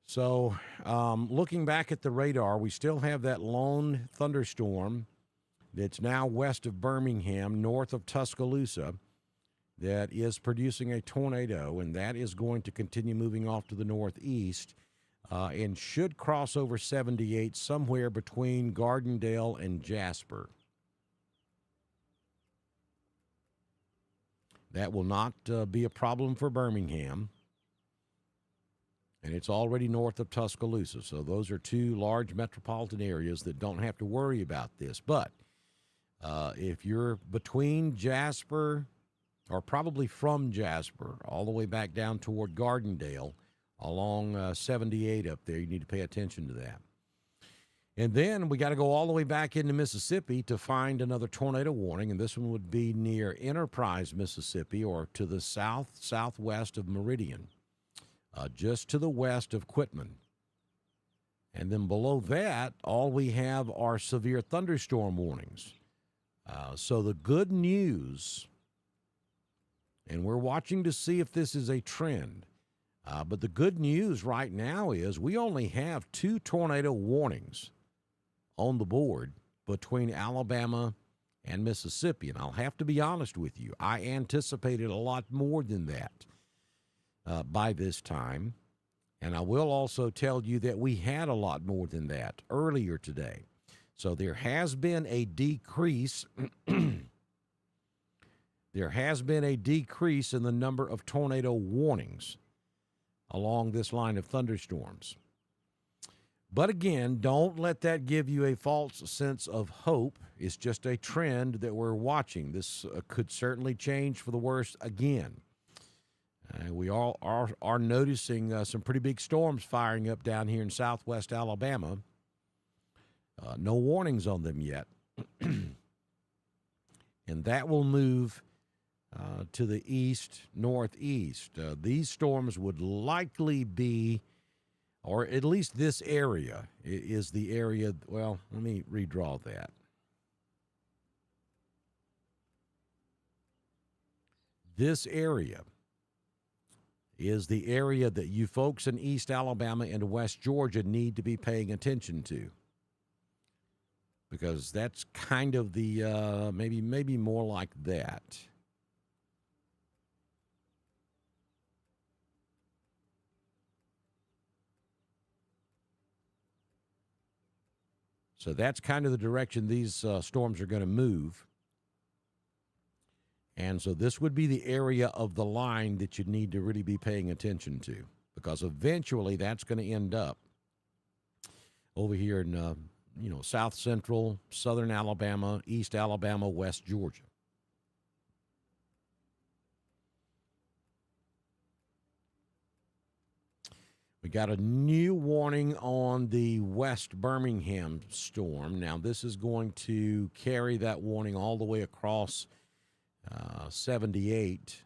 So, looking back at the radar, we still have that lone thunderstorm that's now west of Birmingham, north of Tuscaloosa, that is producing a tornado, and that is going to continue moving off to the northeast and should cross over 78 somewhere between Gardendale and Jasper. That will not be a problem for Birmingham, and it's already north of Tuscaloosa. So those are two large metropolitan areas that don't have to worry about this. But if you're between Jasper, or probably from Jasper, all the way back down toward Gardendale, along 78 up there, you need to pay attention to that. And then we got to go all the way back into Mississippi to find another tornado warning, and this one would be near Enterprise, Mississippi, or to the southwest of Meridian, just to the west of Quitman. And then below that, all we have are severe thunderstorm warnings. So the good news, and we're watching to see if this is a trend, but the good news right now is we only have 2 tornado warnings on the board between Alabama and Mississippi. And I'll have to be honest with you, I anticipated a lot more than that by this time. And I will also tell you that we had a lot more than that earlier today. So there has been a decrease. There has been a decrease in the number of tornado warnings along this line of thunderstorms. But again, don't let that give you a false sense of hope. It's just a trend that we're watching. This could certainly change for the worse again. We all are noticing some pretty big storms firing up down here in southwest Alabama. No warnings on them yet. And that will move to the east, northeast. These storms would likely be, or at least this area is the area. Well, let me redraw that. This area is the area that you folks in East Alabama and West Georgia need to be paying attention to. because that's kind of the maybe more like that. So that's kind of the direction these storms are going to move. And so this would be the area of the line that you need to really be paying attention to, because eventually that's going to end up over here in south central, southern Alabama, east Alabama, west Georgia. We got a new warning on the West Birmingham storm. Now, this is going to carry that warning all the way across 78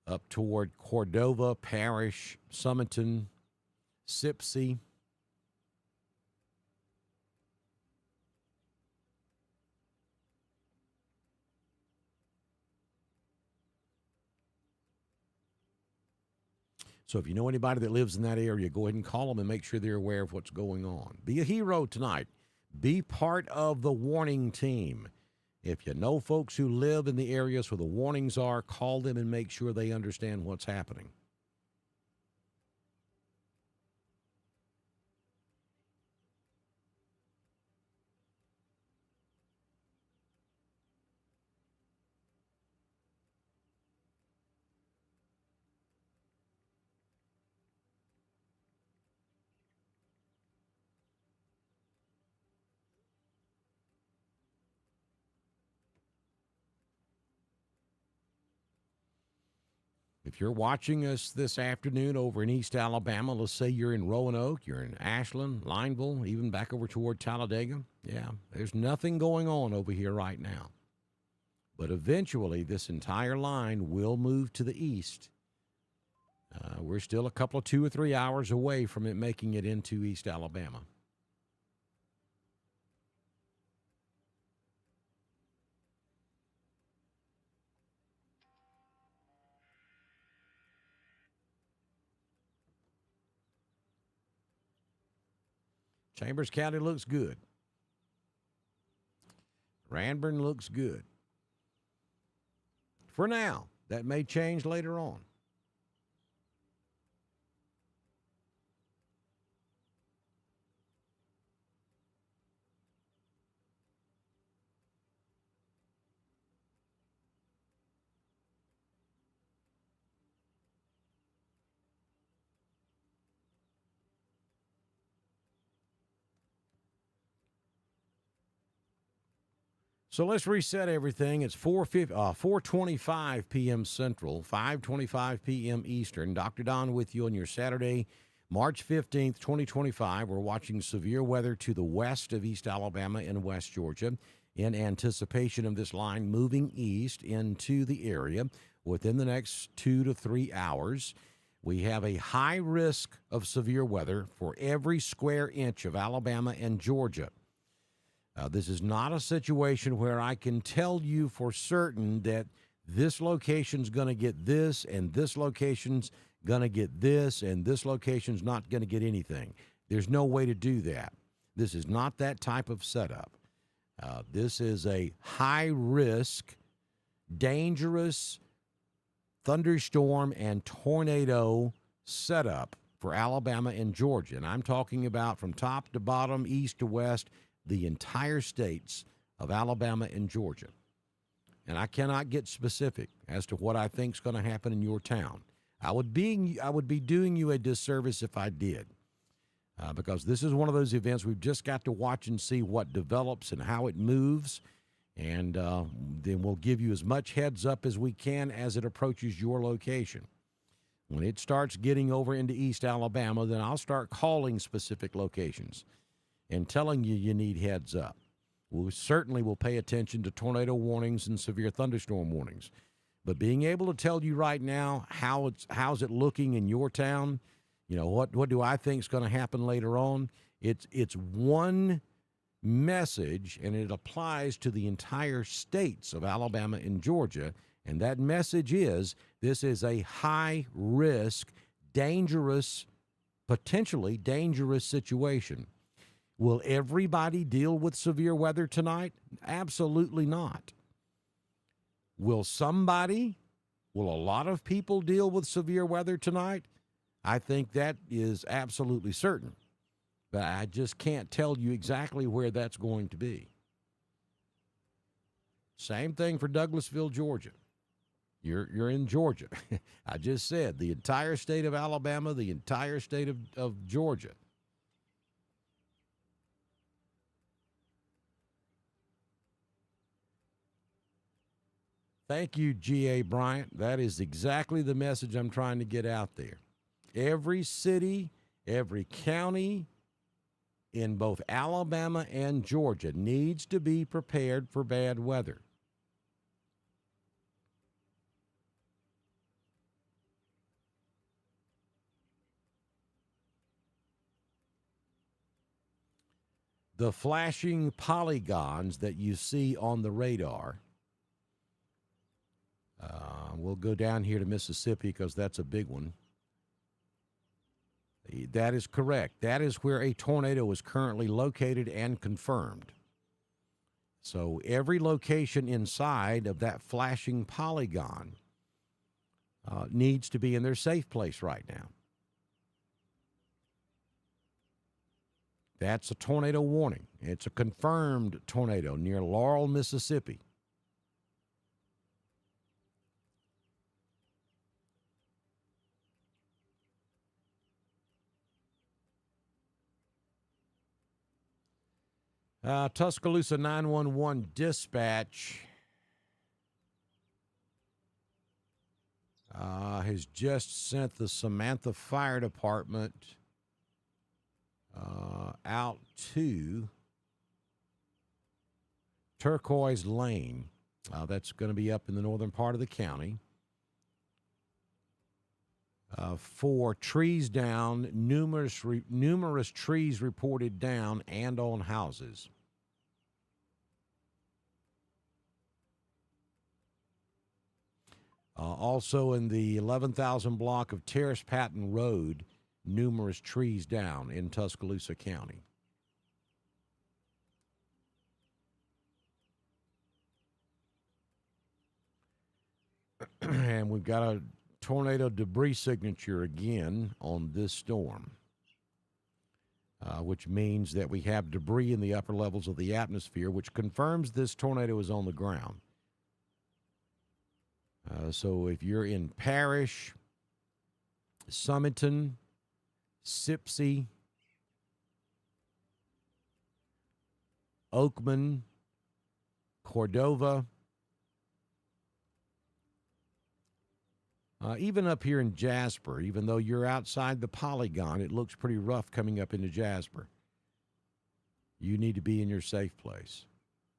up toward Cordova, Parish, Summerton, Sipsey. So if you know anybody that lives in that area, go ahead and call them and make sure they're aware of what's going on. Be a hero tonight. Be part of the warning team. If you know folks who live in the areas where the warnings are, call them and make sure they understand what's happening. If you're watching us this afternoon over in East Alabama, let's say you're in Roanoke, you're in Ashland, Lineville, even back over toward Talladega, yeah, there's nothing going on over here right now. But eventually, this entire line will move to the east. We're still a couple of 2 or 3 hours away from it making it into East Alabama. Chambers County looks good. Ranburne looks good. For now, that may change later on. So let's reset everything. It's 4:25 p.m. Central, 5:25 p.m. Eastern. Dr. Don with you on your Saturday, March 15th, 2025. We're watching severe weather to the west of East Alabama and West Georgia in anticipation of this line moving east into the area within the next 2 to 3 hours. We have a high risk of severe weather for every square inch of Alabama and Georgia. This is not a situation where I can tell you for certain that this location's going to get this and this location's going to get this and this location's not going to get anything. There's no way to do that. This is not that type of setup. This is a high-risk, dangerous thunderstorm and tornado setup for Alabama and Georgia. And I'm talking about from top to bottom, east to west, the entire states of Alabama and Georgia. And I cannot get specific as to what I think is going to happen in your town. I would be doing you a disservice if I did, because this is one of those events we've just got to watch and see what develops and how it moves, and then we'll give you as much heads up as we can as it approaches your location. When it starts getting over into East Alabama, then I'll start calling specific locations and telling you need heads up. We certainly will pay attention to tornado warnings and severe thunderstorm warnings. But being able to tell you right now how's it looking in your town, what do I think is going to happen later on? It's one message, and it applies to the entire states of Alabama and Georgia. And that message is this is a high-risk, dangerous, potentially dangerous situation. Will everybody deal with severe weather tonight? Absolutely not. Will a lot of people deal with severe weather tonight? I think that is absolutely certain. But I just can't tell you exactly where that's going to be. Same thing for Douglasville, Georgia. You're in Georgia. I just said the entire state of Alabama, the entire state of Georgia. Thank you, G.A. Bryant. That is exactly the message I'm trying to get out there. Every city, every county in both Alabama and Georgia needs to be prepared for bad weather. The flashing polygons that you see on the radar, we'll go down here to Mississippi because that's a big one. That is correct. That is where a tornado is currently located and confirmed. So every location inside of that flashing polygon needs to be in their safe place right now. That's a tornado warning. It's a confirmed tornado near Laurel, Mississippi. Tuscaloosa 911 dispatch has just sent the Samantha Fire Department out to Turquoise Lane. That's going to be up in the northern part of the county. For trees down, numerous trees reported down and on houses. Also in the 11,000 block of Terrace Patton Road, numerous trees down in Tuscaloosa County. And we've got a tornado debris signature again on this storm, which means that we have debris in the upper levels of the atmosphere, which confirms this tornado is on the ground. So if you're in Parrish, Summerton, Sipsey, Oakman, Cordova, even up here in Jasper, even though you're outside the polygon, it looks pretty rough coming up into Jasper. You need to be in your safe place.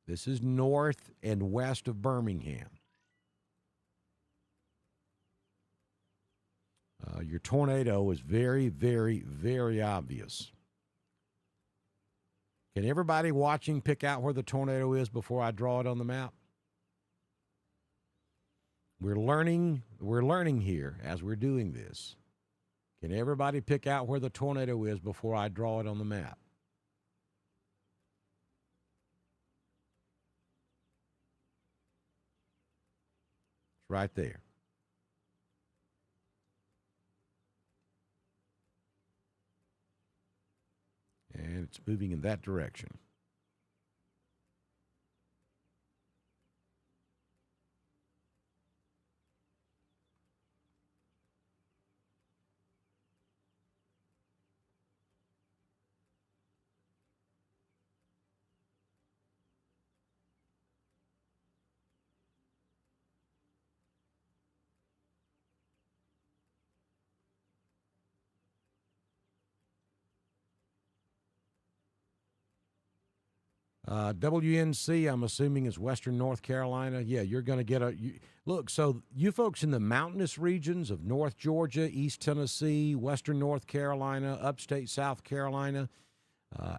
This is north and west of Birmingham. Your tornado is very, very, very obvious. Can everybody watching pick out where the tornado is before I draw it on the map? We're learning here as we're doing this. Can everybody pick out where the tornado is before I draw it on the map? It's right there. And it's moving in that direction. WNC, I'm assuming, is Western North Carolina. Yeah, you're going to get look. So you folks in the mountainous regions of North Georgia, East Tennessee, Western North Carolina, upstate South Carolina,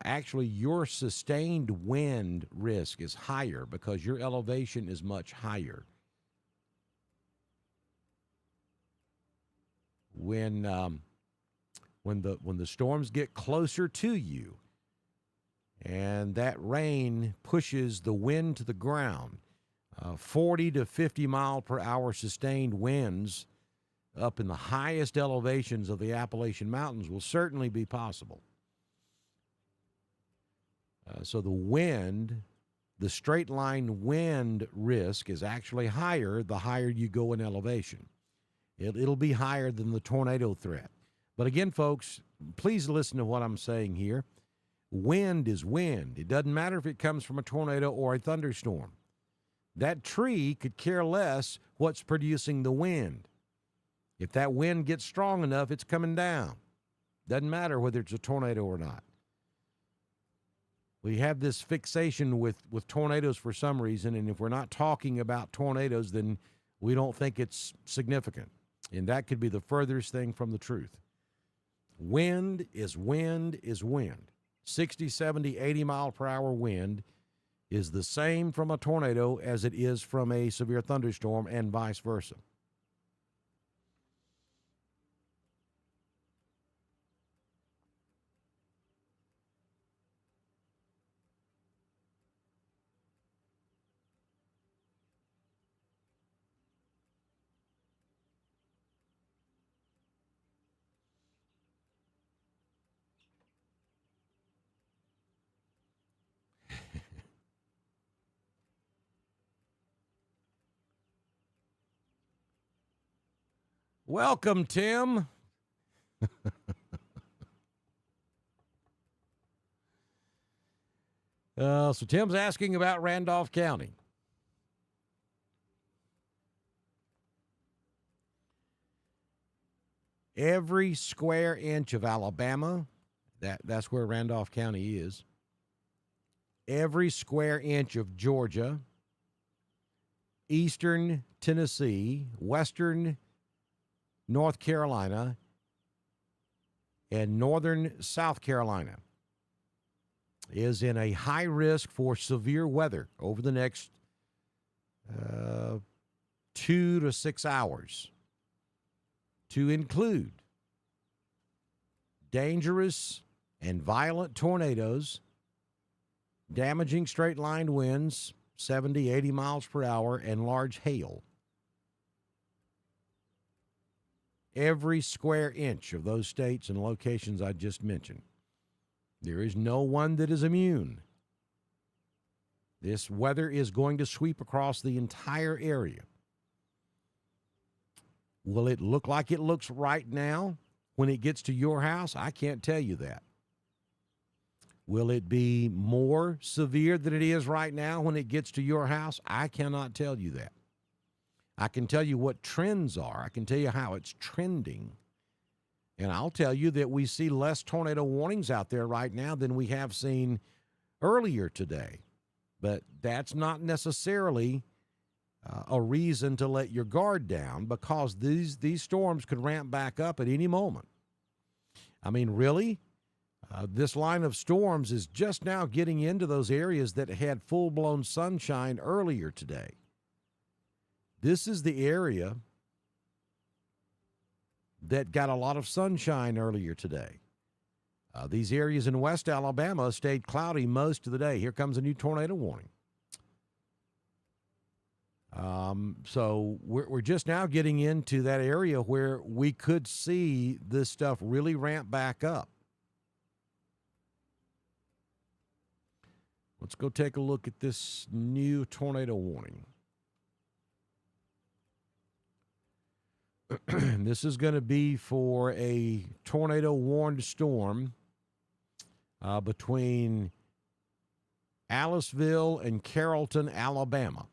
actually your sustained wind risk is higher because your elevation is much higher. When when the storms get closer to you and that rain pushes the wind to the ground, 40 to 50 mile per hour sustained winds up in the highest elevations of the Appalachian Mountains will certainly be possible. So the wind, the straight line wind risk is actually higher the higher you go in elevation. It'll be higher than the tornado threat. But again, folks, please listen to what I'm saying here. Wind is wind. It doesn't matter if it comes from a tornado or a thunderstorm. That tree could care less what's producing the wind. If that wind gets strong enough, it's coming down. Doesn't matter whether it's a tornado or not. We have this fixation with tornadoes for some reason, and if we're not talking about tornadoes, then we don't think it's significant. And that could be the furthest thing from the truth. Wind is wind is wind. 60, 70, 80 mile per hour wind is the same from a tornado as it is from a severe thunderstorm and vice versa. Welcome, Tim. So Tim's asking about Randolph County. Every square inch of Alabama, that's where Randolph County is. Every square inch of Georgia, eastern Tennessee, western North Carolina, and northern South Carolina is in a high risk for severe weather over the next 2 to 6 hours, to include dangerous and violent tornadoes, damaging straight-line winds, 70, 80 miles per hour, and large hail. Every square inch of those states and locations I just mentioned. There is no one that is immune. This weather is going to sweep across the entire area. Will it look like it looks right now when it gets to your house? I can't tell you that. Will it be more severe than it is right now when it gets to your house? I cannot tell you that. I can tell you what trends are. I can tell you how it's trending. And I'll tell you that we see less tornado warnings out there right now than we have seen earlier today. But that's not necessarily a reason to let your guard down, because these storms could ramp back up at any moment. I mean, really? This line of storms is just now getting into those areas that had full-blown sunshine earlier today. This is the area that got a lot of sunshine earlier today. These areas in West Alabama stayed cloudy most of the day. Here comes a new tornado warning. So we're just now getting into that area where we could see this stuff really ramp back up. Let's go take a look at this new tornado warning. This is going to be for a tornado-warned storm between Aliceville and Carrollton, Alabama.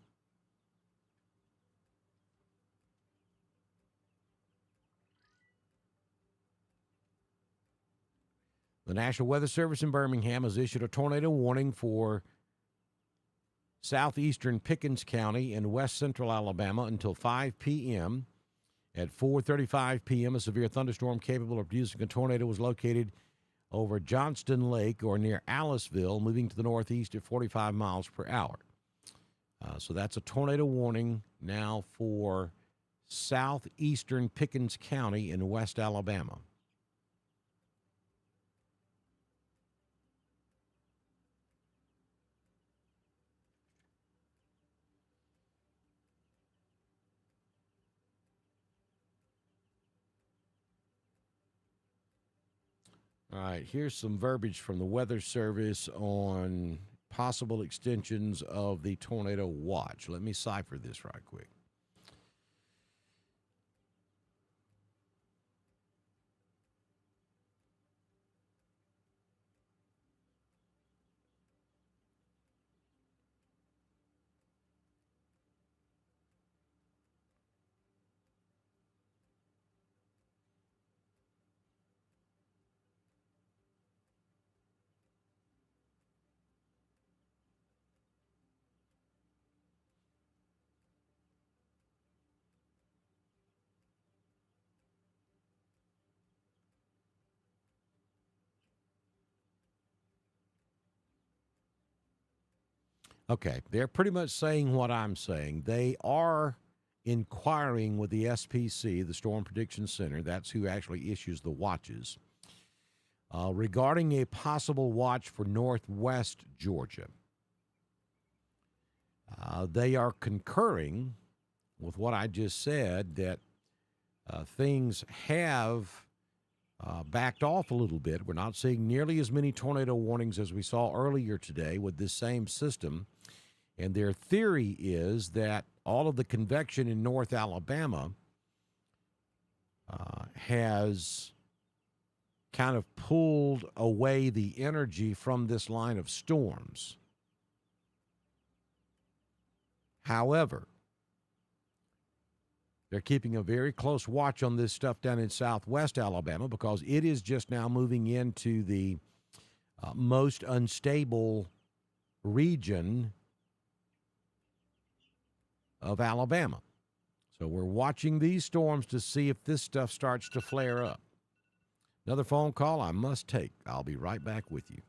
The National Weather Service in Birmingham has issued a tornado warning for southeastern Pickens County and west central Alabama until 5 p.m. At 4:35 p.m., a severe thunderstorm capable of producing a tornado was located over Johnston Lake or near Aliceville, moving to the northeast at 45 miles per hour. So that's a tornado warning now for southeastern Pickens County in West Alabama. All right, here's some verbiage from the Weather Service on possible extensions of the tornado watch. Let me cipher this right quick. Okay, they're pretty much saying what I'm saying. They are inquiring with the SPC, the Storm Prediction Center, that's who actually issues the watches, regarding a possible watch for northwest Georgia. They are concurring with what I just said, that things have backed off a little bit. We're not seeing nearly as many tornado warnings as we saw earlier today with this same system. And their theory is that all of the convection in North Alabama has kind of pulled away the energy from this line of storms. However, they're keeping a very close watch on this stuff down in southwest Alabama because it is just now moving into the most unstable region of Alabama. So we're watching these storms to see if this stuff starts to flare up. Another phone call I must take. I'll be right back with you.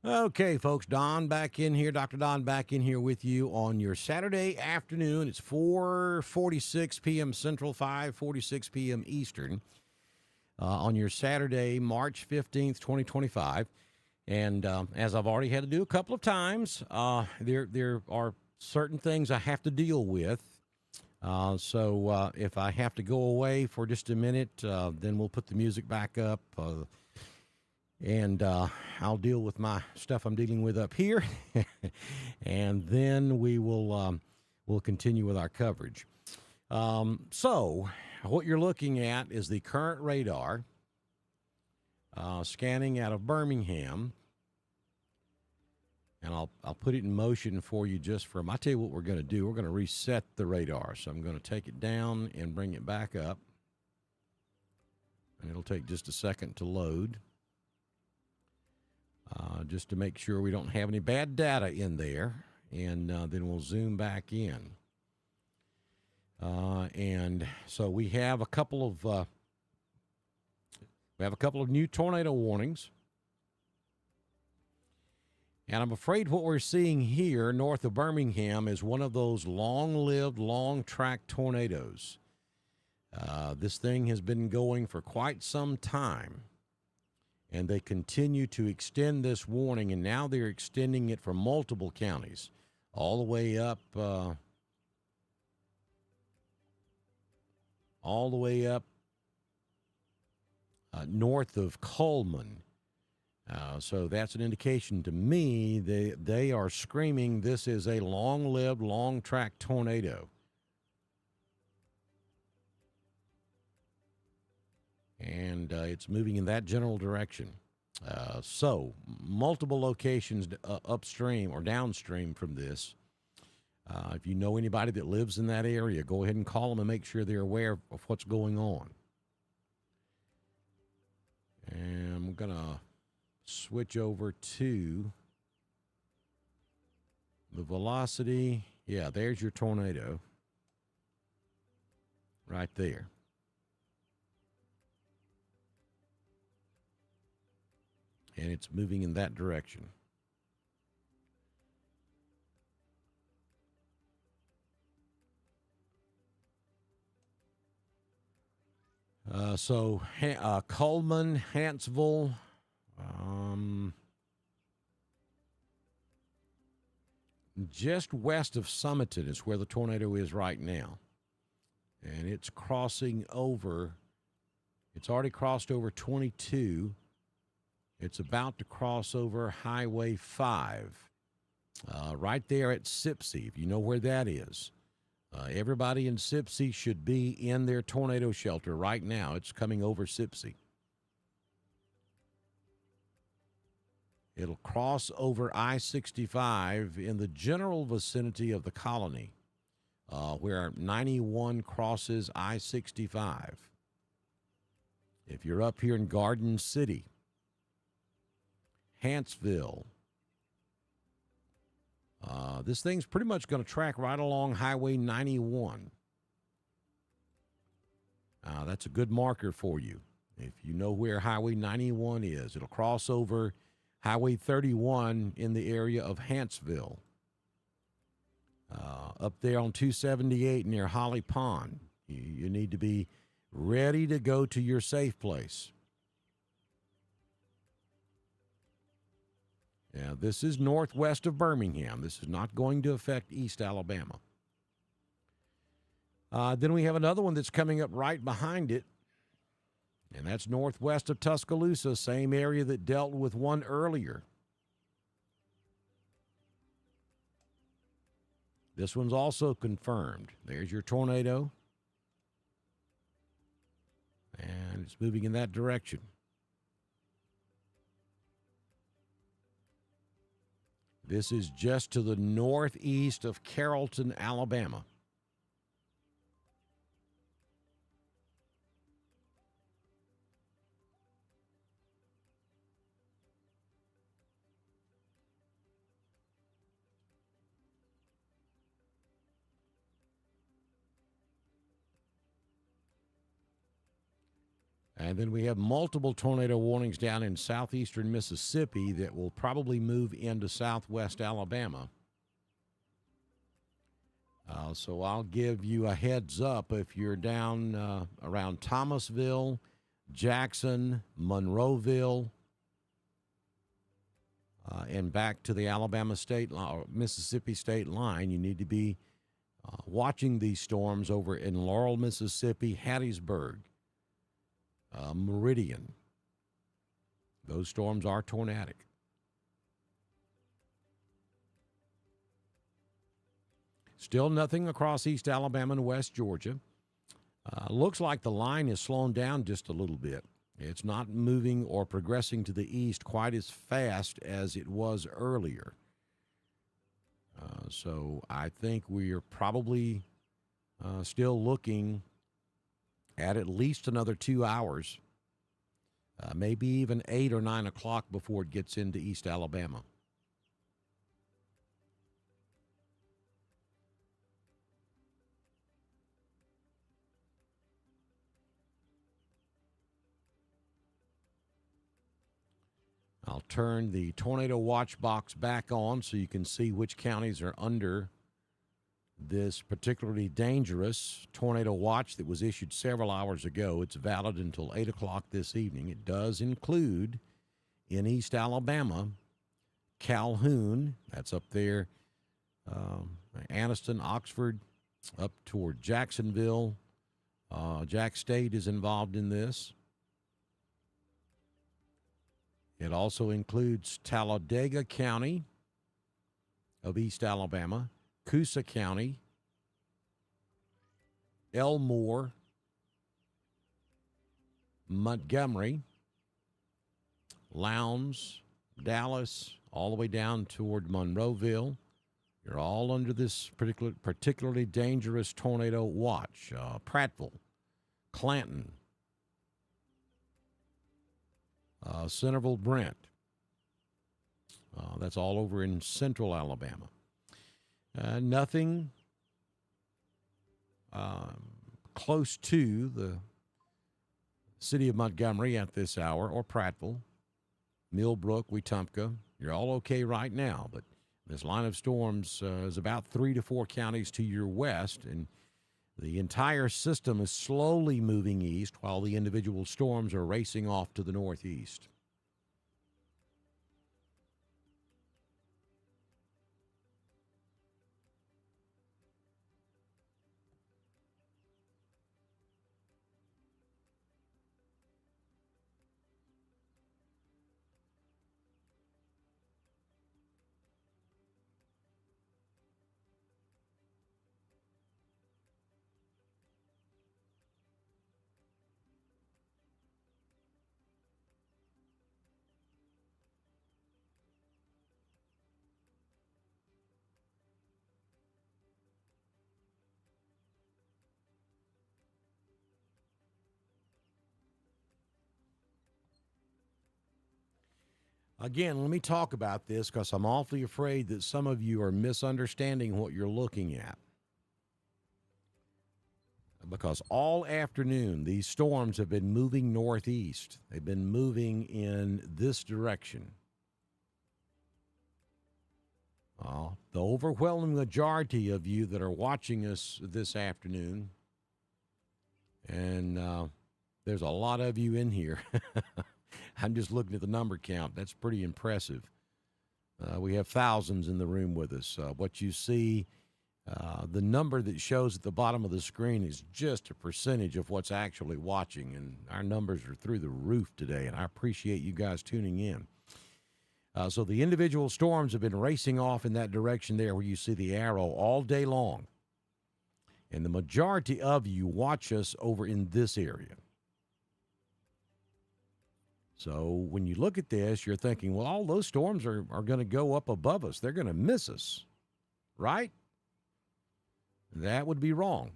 Okay, folks, Don back in here, Dr. Don back in here with you on your Saturday afternoon. It's 4:46 p.m. Central, 5:46 p.m. Eastern, on your Saturday, March 15th, 2025. And as I've already had to do a couple of times, there are certain things I have to deal with. So if I have to go away for just a minute, then we'll put the music back up. And I'll deal with my stuff I'm dealing with up here, and then we'll continue with our coverage. So what you're looking at is the current radar scanning out of Birmingham, and I'll put it in motion for you just for. I'll tell you what we're going to do. We're going to reset the radar, so I'm going to take it down and bring it back up, and it'll take just a second to load. Just to make sure we don't have any bad data in there, and then we'll zoom back in. And so we have a couple of new tornado warnings, and I'm afraid what we're seeing here north of Birmingham is one of those long-lived, long-track tornadoes. This thing has been going for quite some time. And they continue to extend this warning, and now they're extending it for multiple counties, all the way up, north of Coleman. So that's an indication to me they are screaming this is a long-lived, long-track tornado. And it's moving in that general direction. So multiple locations upstream or downstream from this. If you know anybody that lives in that area, go ahead and call them and make sure they're aware of what's going on. And I'm going to switch over to the velocity. Yeah, there's your tornado right there. And it's moving in that direction. So Coleman, Huntsville, just west of Summerton is where the tornado is right now. And it's crossing over. It's already crossed over 22. It's about to cross over Highway 5, right there at Sipsey, if you know where that is. Everybody in Sipsey should be in their tornado shelter right now. It's coming over Sipsey. It'll cross over I-65 in the general vicinity of the Colony, where 91 crosses I-65. If you're up here in Garden City, Huntsville, this thing's pretty much going to track right along Highway 91. That's a good marker for you. If you know where Highway 91 is, it'll cross over Highway 31 in the area of Huntsville. Up there on 278 near Holly Pond, you need to be ready to go to your safe place. Yeah, this is northwest of Birmingham. This is not going to affect East Alabama. Then we have another one that's coming up right behind it, and that's northwest of Tuscaloosa, same area that dealt with one earlier. This one's also confirmed. There's your tornado, and it's moving in that direction. This is just to the northeast of Carrollton, Alabama. And then we have multiple tornado warnings down in southeastern Mississippi that will probably move into southwest Alabama. So I'll give you a heads up if you're down around Thomasville, Jackson, Monroeville, and back to the Alabama state or Mississippi state line. You need to be watching these storms over in Laurel, Mississippi, Hattiesburg, Meridian. Those storms are tornadic. Still nothing across East Alabama and West Georgia. Looks like the line is slowing down just a little bit. It's not moving or progressing to the east quite as fast as it was earlier. So I think we are probably still looking at least another 2 hours, maybe even 8 or 9 o'clock before it gets into East Alabama. I'll turn the tornado watch box back on so you can see which counties are under this particularly dangerous tornado watch that was issued several hours ago. It's valid until 8 o'clock this evening. It does include in East Alabama, Calhoun, that's up there, Anniston, Oxford, up toward Jacksonville. Jack State is involved in this. It also includes Talladega County of East Alabama, Coosa County, Elmore, Montgomery, Lowndes, Dallas, all the way down toward Monroeville. You're all under this particularly dangerous tornado watch. Prattville, Clanton, Centerville, Brent. That's all over in central Alabama. Nothing close to the city of Montgomery at this hour, or Prattville, Millbrook, Wetumpka. You're all okay right now, but this line of storms is about 3 to 4 counties to your west, and the entire system is slowly moving east while the individual storms are racing off to the northeast. Again, let me talk about this because I'm awfully afraid that some of you are misunderstanding what you're looking at. Because all afternoon, these storms have been moving northeast. They've been moving in this direction. The overwhelming majority of you that are watching us this afternoon, and there's a lot of you in here. I'm just looking at the number count. That's pretty impressive. We have thousands in the room with us. What you see, the number that shows at the bottom of the screen is just a percentage of what's actually watching, and our numbers are through the roof today, and I appreciate you guys tuning in. So the individual storms have been racing off in that direction there where you see the arrow all day long, and the majority of you watch us over in this area. So when you look at this, you're thinking, well, all those storms are going to go up above us. They're going to miss us, right? That would be wrong.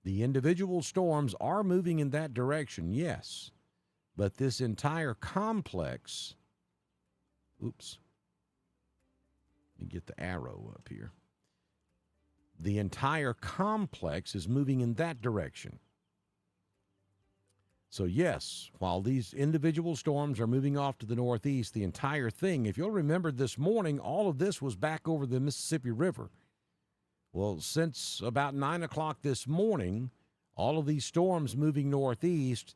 The individual storms are moving in that direction, yes. But this entire complex, oops, let me get the arrow up here. The entire complex is moving in that direction. So, yes, while these individual storms are moving off to the northeast, the entire thing, if you'll remember this morning, all of this was back over the Mississippi River. Well, since about 9 o'clock this morning, all of these storms moving northeast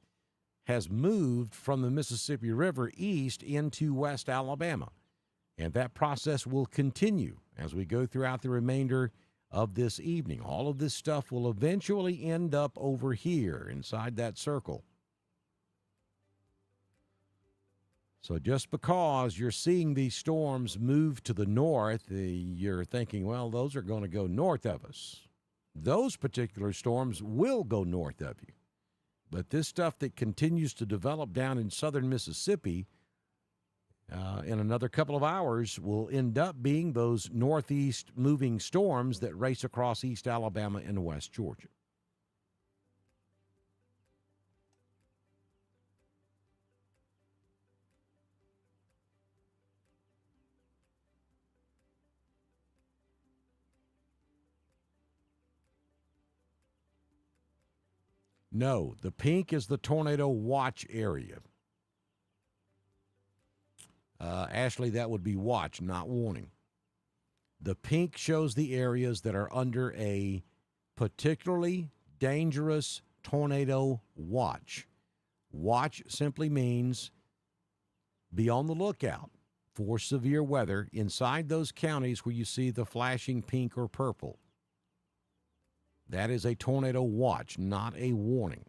has moved from the Mississippi River east into West Alabama. And that process will continue as we go throughout the remainder of this evening. All of this stuff will eventually end up over here inside that circle. So just because you're seeing these storms move to the north, you're thinking, well, those are going to go north of us. Those particular storms will go north of you. But this stuff that continues to develop down in southern Mississippi in another couple of hours will end up being those northeast moving storms that race across East Alabama and West Georgia. No, the pink is the tornado watch area. Ashley, that would be watch, not warning. The pink shows the areas that are under a particularly dangerous tornado watch. Watch simply means be on the lookout for severe weather inside those counties where you see the flashing pink or purple. That is a tornado watch, not a warning.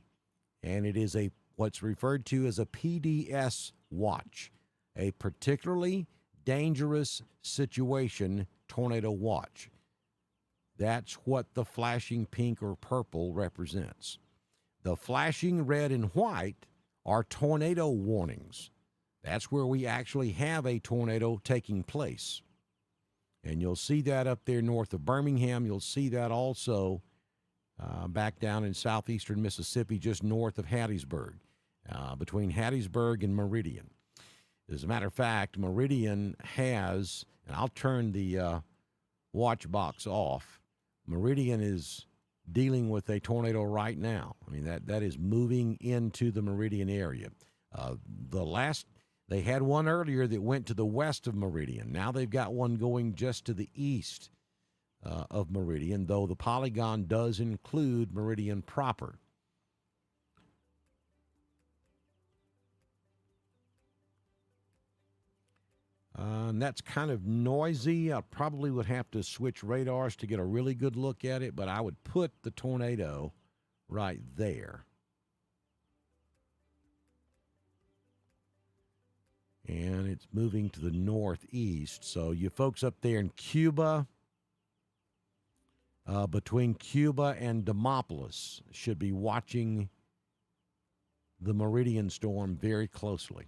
And it is what's referred to as a PDS watch, a particularly dangerous situation tornado watch. That's what the flashing pink or purple represents. The flashing red and white are tornado warnings. That's where we actually have a tornado taking place. And you'll see that up there north of Birmingham. You'll see that also back down in southeastern Mississippi, just north of Hattiesburg, between Hattiesburg and Meridian. As a matter of fact, Meridian has, and I'll turn the watch box off, Meridian is dealing with a tornado right now. I mean, that is moving into the Meridian area. They had one earlier that went to the west of Meridian. Now they've got one going just to the east of Meridian, though the polygon does include Meridian proper. And that's kind of noisy. I probably would have to switch radars to get a really good look at it, but I would put the tornado right there. And it's moving to the northeast. So you folks up there in Cuba, between Cuba and Demopolis, should be watching the Meridian storm very closely.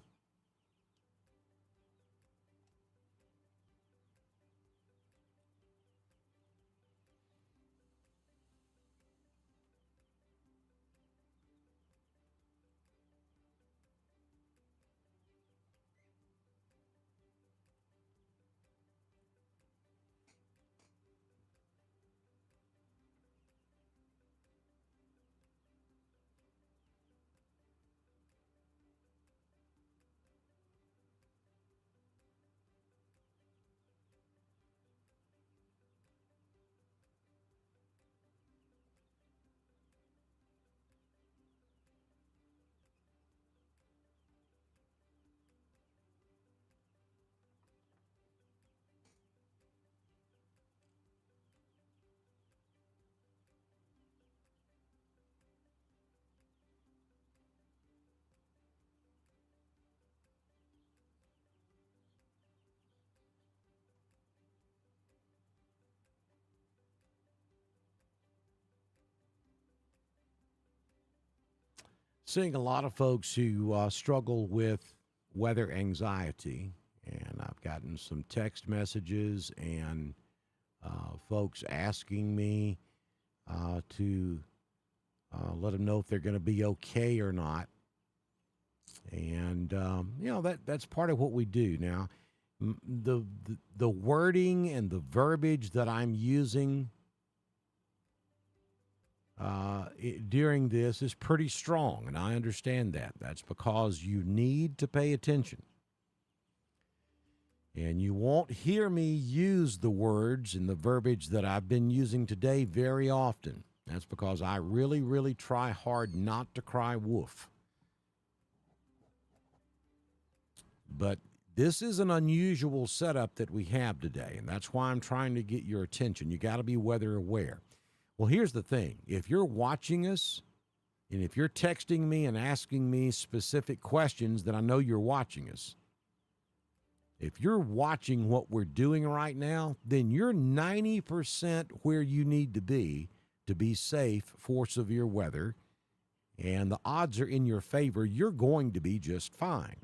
Seeing a lot of folks who struggle with weather anxiety, and I've gotten some text messages and folks asking me to let them know if they're going to be okay or not. And that's part of what we do now. The wording and the verbiage that I'm using during this is pretty strong, and I understand that. That's because you need to pay attention. And you won't hear me use the words and the verbiage that I've been using today very often. That's because I really, really try hard not to cry wolf. But this is an unusual setup that we have today, and that's why I'm trying to get your attention. You got to be weather aware. Well, here's the thing. If you're watching us, and if you're texting me and asking me specific questions, then I know you're watching us. If you're watching what we're doing right now, then you're 90% where you need to be safe for severe weather, and the odds are in your favor. You're going to be just fine.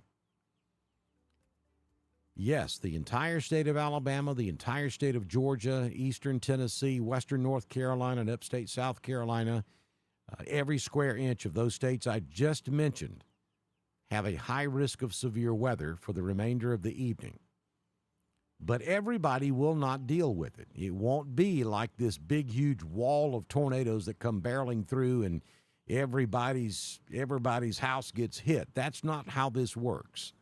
Yes, the entire state of Alabama, the entire state of Georgia, eastern Tennessee, western North Carolina, and upstate South Carolina, every square inch of those states I just mentioned have a high risk of severe weather for the remainder of the evening. But everybody will not deal with it. It won't be like this big, huge wall of tornadoes that come barreling through and everybody's house gets hit. That's not how this works.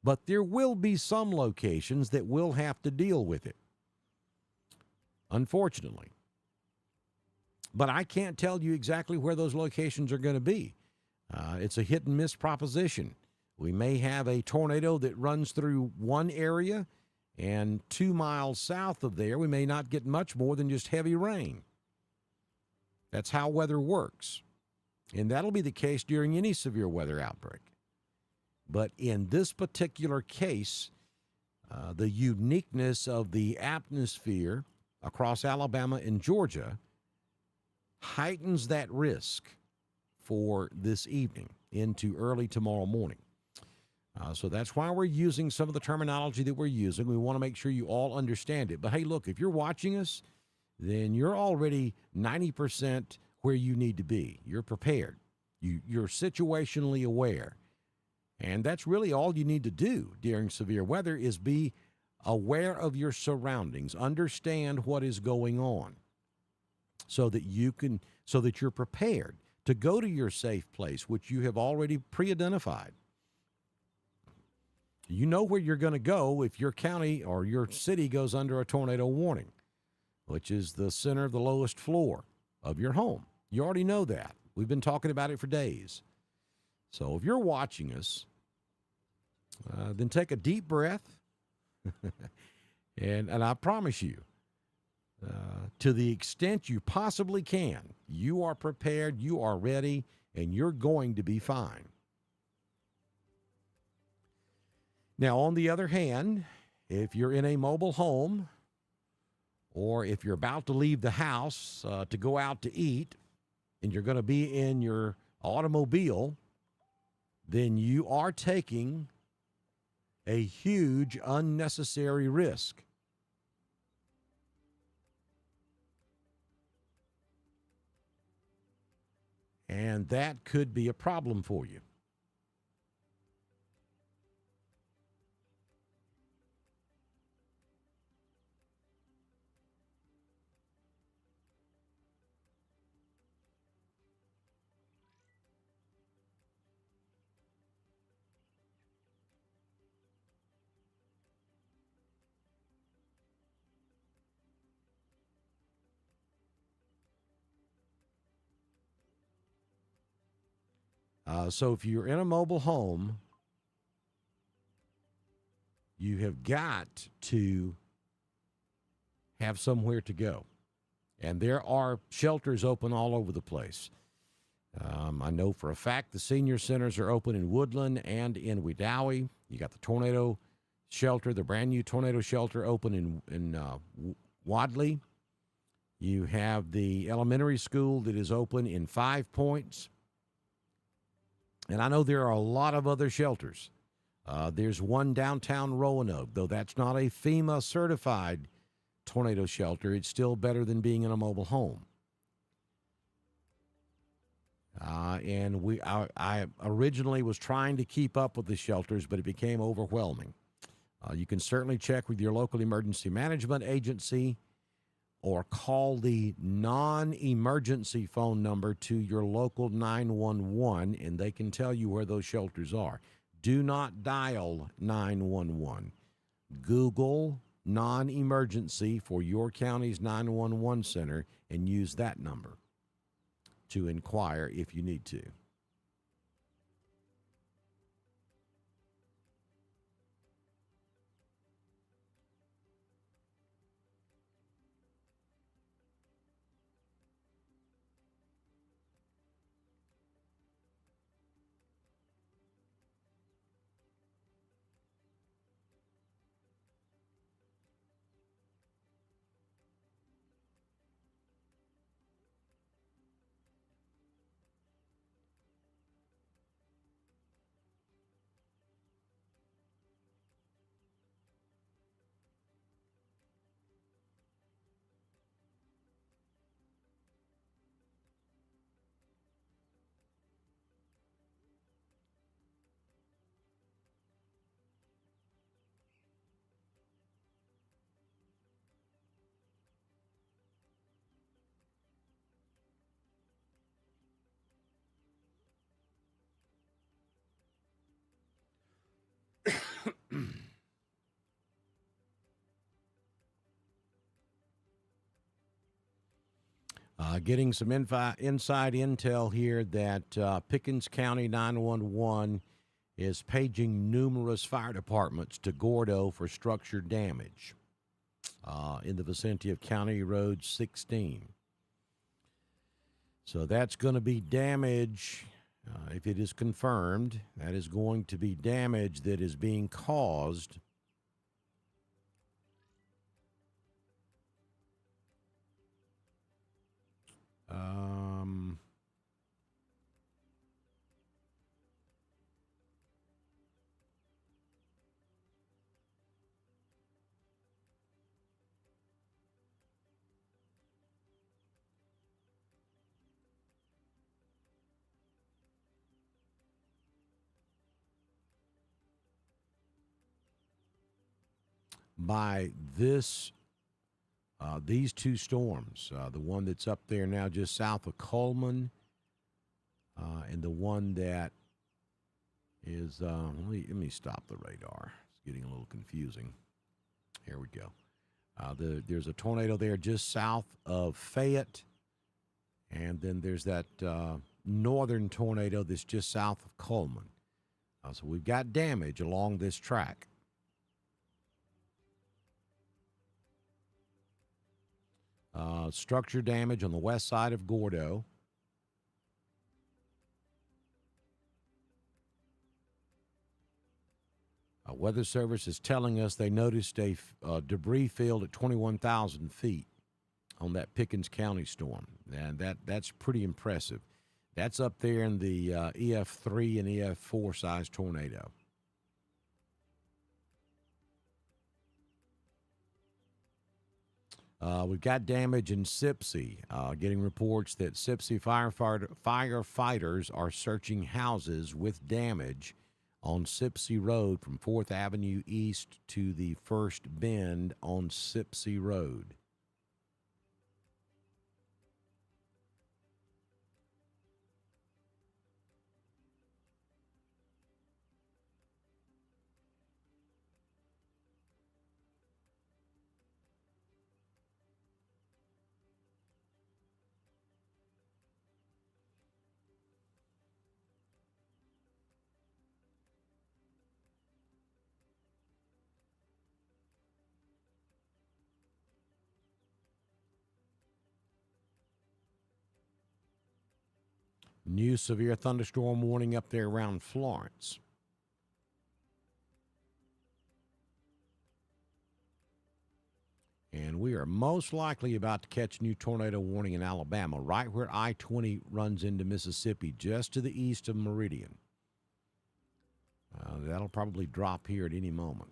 But there will be some locations that will have to deal with it, unfortunately. But I can't tell you exactly where those locations are going to be. It's a hit and miss proposition. We may have a tornado that runs through one area, and 2 miles south of there, we may not get much more than just heavy rain. That's how weather works. And that'll be the case during any severe weather outbreak. But in this particular case, the uniqueness of the atmosphere across Alabama and Georgia heightens that risk for this evening into early tomorrow morning. So that's why we're using some of the terminology that we're using. We want to make sure you all understand it. But hey, look, if you're watching us, then you're already 90% where you need to be. You're prepared. You're situationally aware. And that's really all you need to do during severe weather is be aware of your surroundings, understand what is going on so that you're prepared to go to your safe place, which you have already pre-identified. You know where you're going to go if your county or your city goes under a tornado warning, which is the center of the lowest floor of your home. You already know that. We've been talking about it for days. So if you're watching us, then take a deep breath, and I promise you, to the extent you possibly can, you are prepared, you are ready, and you're going to be fine. Now, on the other hand, if you're in a mobile home or if you're about to leave the house to go out to eat and you're going to be in your automobile, then you are taking a huge unnecessary risk. And that could be a problem for you. So if you're in a mobile home, you have got to have somewhere to go. And there are shelters open all over the place. I know for a fact the senior centers are open in Woodland and in Wedowee. You got the tornado shelter, the brand new tornado shelter open in Wadley. You have the elementary school that is open in 5 Points. And I know there are a lot of other shelters. There's one downtown Roanoke, though that's not a FEMA-certified tornado shelter. It's still better than being in a mobile home. I originally was trying to keep up with the shelters, but it became overwhelming. You can certainly check with your local emergency management agency or call the non-emergency phone number to your local 911, and they can tell you where those shelters are. Do not dial 911. Google non-emergency for your county's 911 center and use that number to inquire if you need to. Getting some inside intel here that Pickens County 911 is paging numerous fire departments to Gordo for structure damage in the vicinity of County Road 16. So that's going to be damage, if it is confirmed, that is going to be damage that is being caused by these two storms, the one that's up there now just south of Coleman, and the one that is, let me stop the radar. It's getting a little confusing. Here we go. There's a tornado there just south of Fayette, and then there's that northern tornado that's just south of Coleman. So we've got damage along this track. Structure damage on the west side of Gordo. Weather Service is telling us they noticed a debris field at 21,000 feet on that Pickens County storm, and that's pretty impressive. That's up there in the EF3 and EF4 size tornado. We've got damage in Sipsey, getting reports that Sipsey firefighters are searching houses with damage on Sipsey Road from 4th Avenue East to the first bend on Sipsey Road. New severe thunderstorm warning up there around Florence. And we are most likely about to catch a new tornado warning in Alabama, right where I-20 runs into Mississippi, just to the east of Meridian. That'll probably drop here at any moment.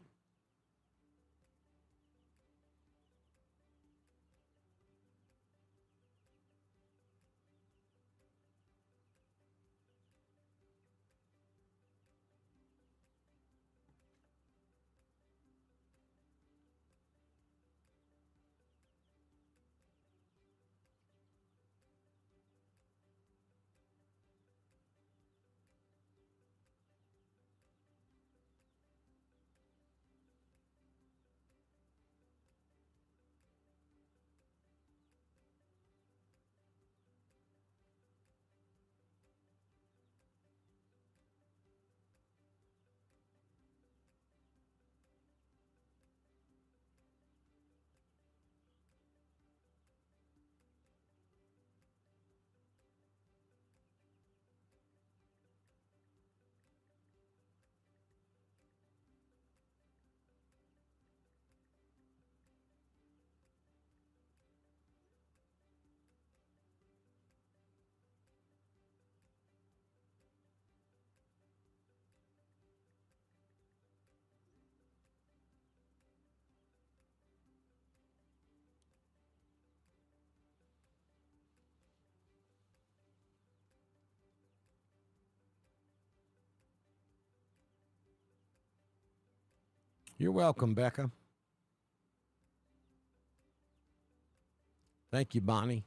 You're welcome, Becca. Thank you, Bonnie.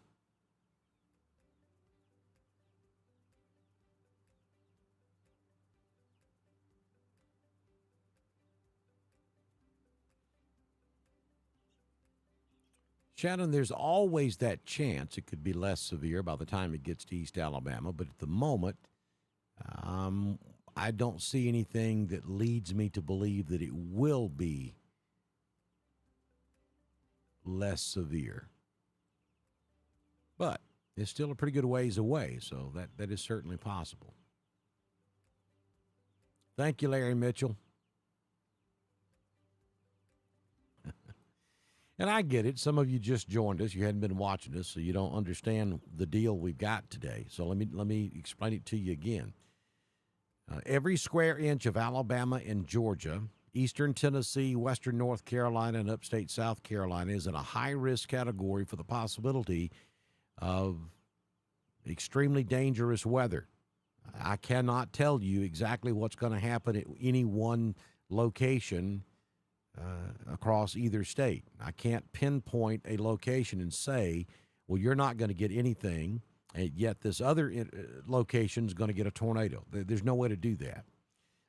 Shannon, there's always that chance it could be less severe by the time it gets to East Alabama, but at the moment, um, I don't see anything that leads me to believe that it will be less severe. But it's still a pretty good ways away, so that is certainly possible. Thank you, Larry Mitchell. And I get it. Some of you just joined us. You hadn't been watching us, so you don't understand the deal we've got today. So let me explain it to you again. Every square inch of Alabama and Georgia, eastern Tennessee, western North Carolina, and upstate South Carolina is in a high-risk category for the possibility of extremely dangerous weather. I cannot tell you exactly what's going to happen at any one location across either state. I can't pinpoint a location and say, well, you're not going to get anything, and yet this other location is going to get a tornado. There's no way to do that.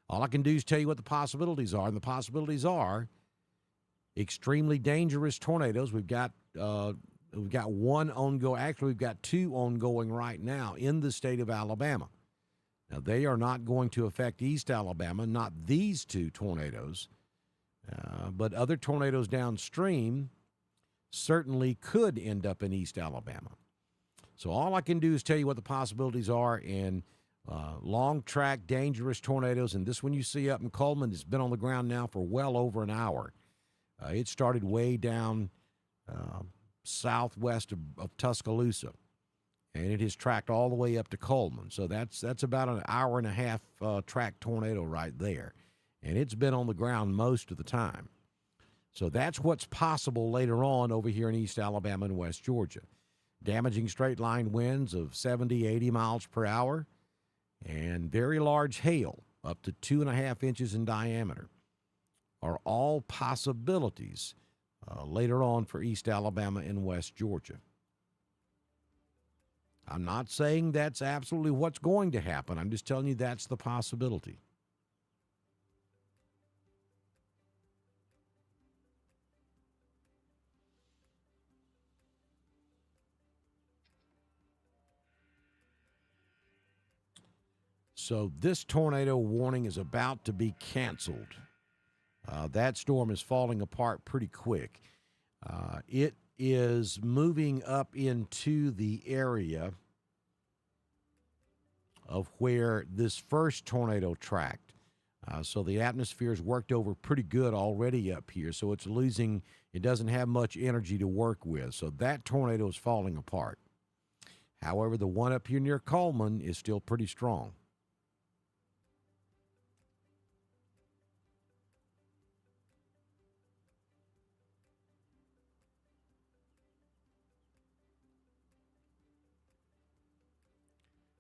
All I can do is tell you what the possibilities are, and the possibilities are extremely dangerous tornadoes. We've got one ongoing. Actually, we've got two ongoing right now in the state of Alabama. Now, they are not going to affect East Alabama, not these two tornadoes, but other tornadoes downstream certainly could end up in East Alabama. So all I can do is tell you what the possibilities are in long-track, dangerous tornadoes. And this one you see up in Coleman has been on the ground now for well over an hour. It started way down southwest of Tuscaloosa, and it has tracked all the way up to Coleman. So that's about an hour and a half track tornado right there. And it's been on the ground most of the time. So that's what's possible later on over here in East Alabama and West Georgia. Damaging straight-line winds of 70, 80 miles per hour, and very large hail, up to 2.5 inches in diameter, are all possibilities later on for East Alabama and West Georgia. I'm not saying that's absolutely what's going to happen. I'm just telling you that's the possibility. So this tornado warning is about to be canceled. That storm is falling apart pretty quick. It is moving up into the area of where this first tornado tracked. So the atmosphere's worked over pretty good already up here. So it doesn't have much energy to work with. So that tornado is falling apart. However, the one up here near Coleman is still pretty strong.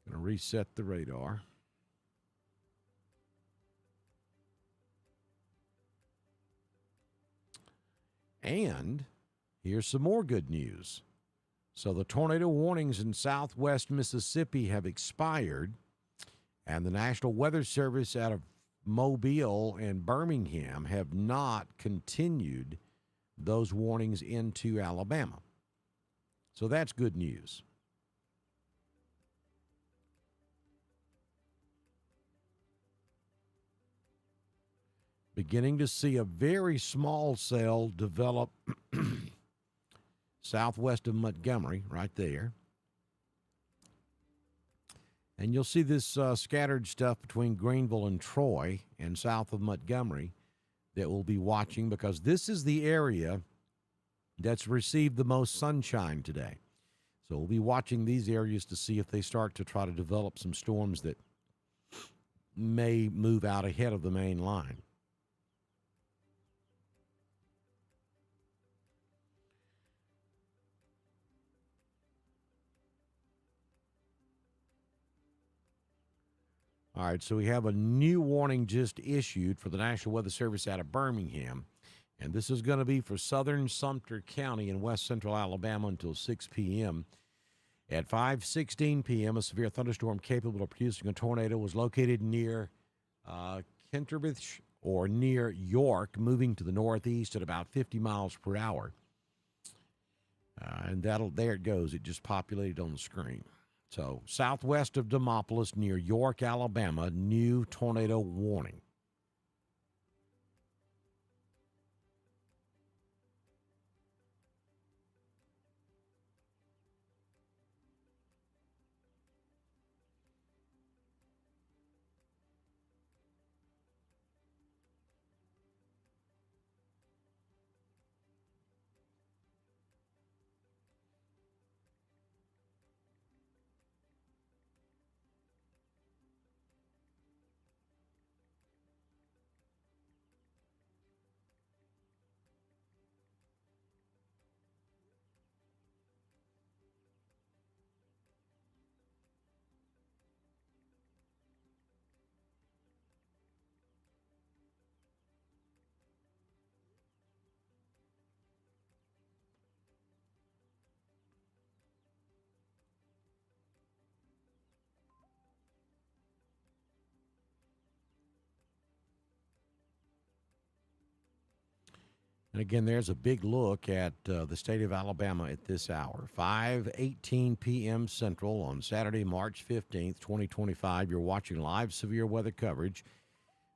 Going to reset the radar. And here's some more good news. So the tornado warnings in southwest Mississippi have expired, and the National Weather Service out of Mobile and Birmingham have not continued those warnings into Alabama. So that's good news. Beginning to see a very small cell develop southwest of Montgomery, right there. And you'll see this scattered stuff between Greenville and Troy and south of Montgomery that we'll be watching, because this is the area that's received the most sunshine today. So we'll be watching these areas to see if they start to try to develop some storms that may move out ahead of the main line. All right, so we have a new warning just issued for the National Weather Service out of Birmingham, and this is going to be for southern Sumter County in west central Alabama until 6 p.m. At 5:16 p.m., a severe thunderstorm capable of producing a tornado was located near Kenterbich or near York, moving to the northeast at about 50 miles per hour. And there it goes. It just populated on the screen. So southwest of Demopolis near York, Alabama, new tornado warning. And again, there's a big look at the state of Alabama at this hour. 5:18 p.m. Central on Saturday, March 15th, 2025. You're watching live severe weather coverage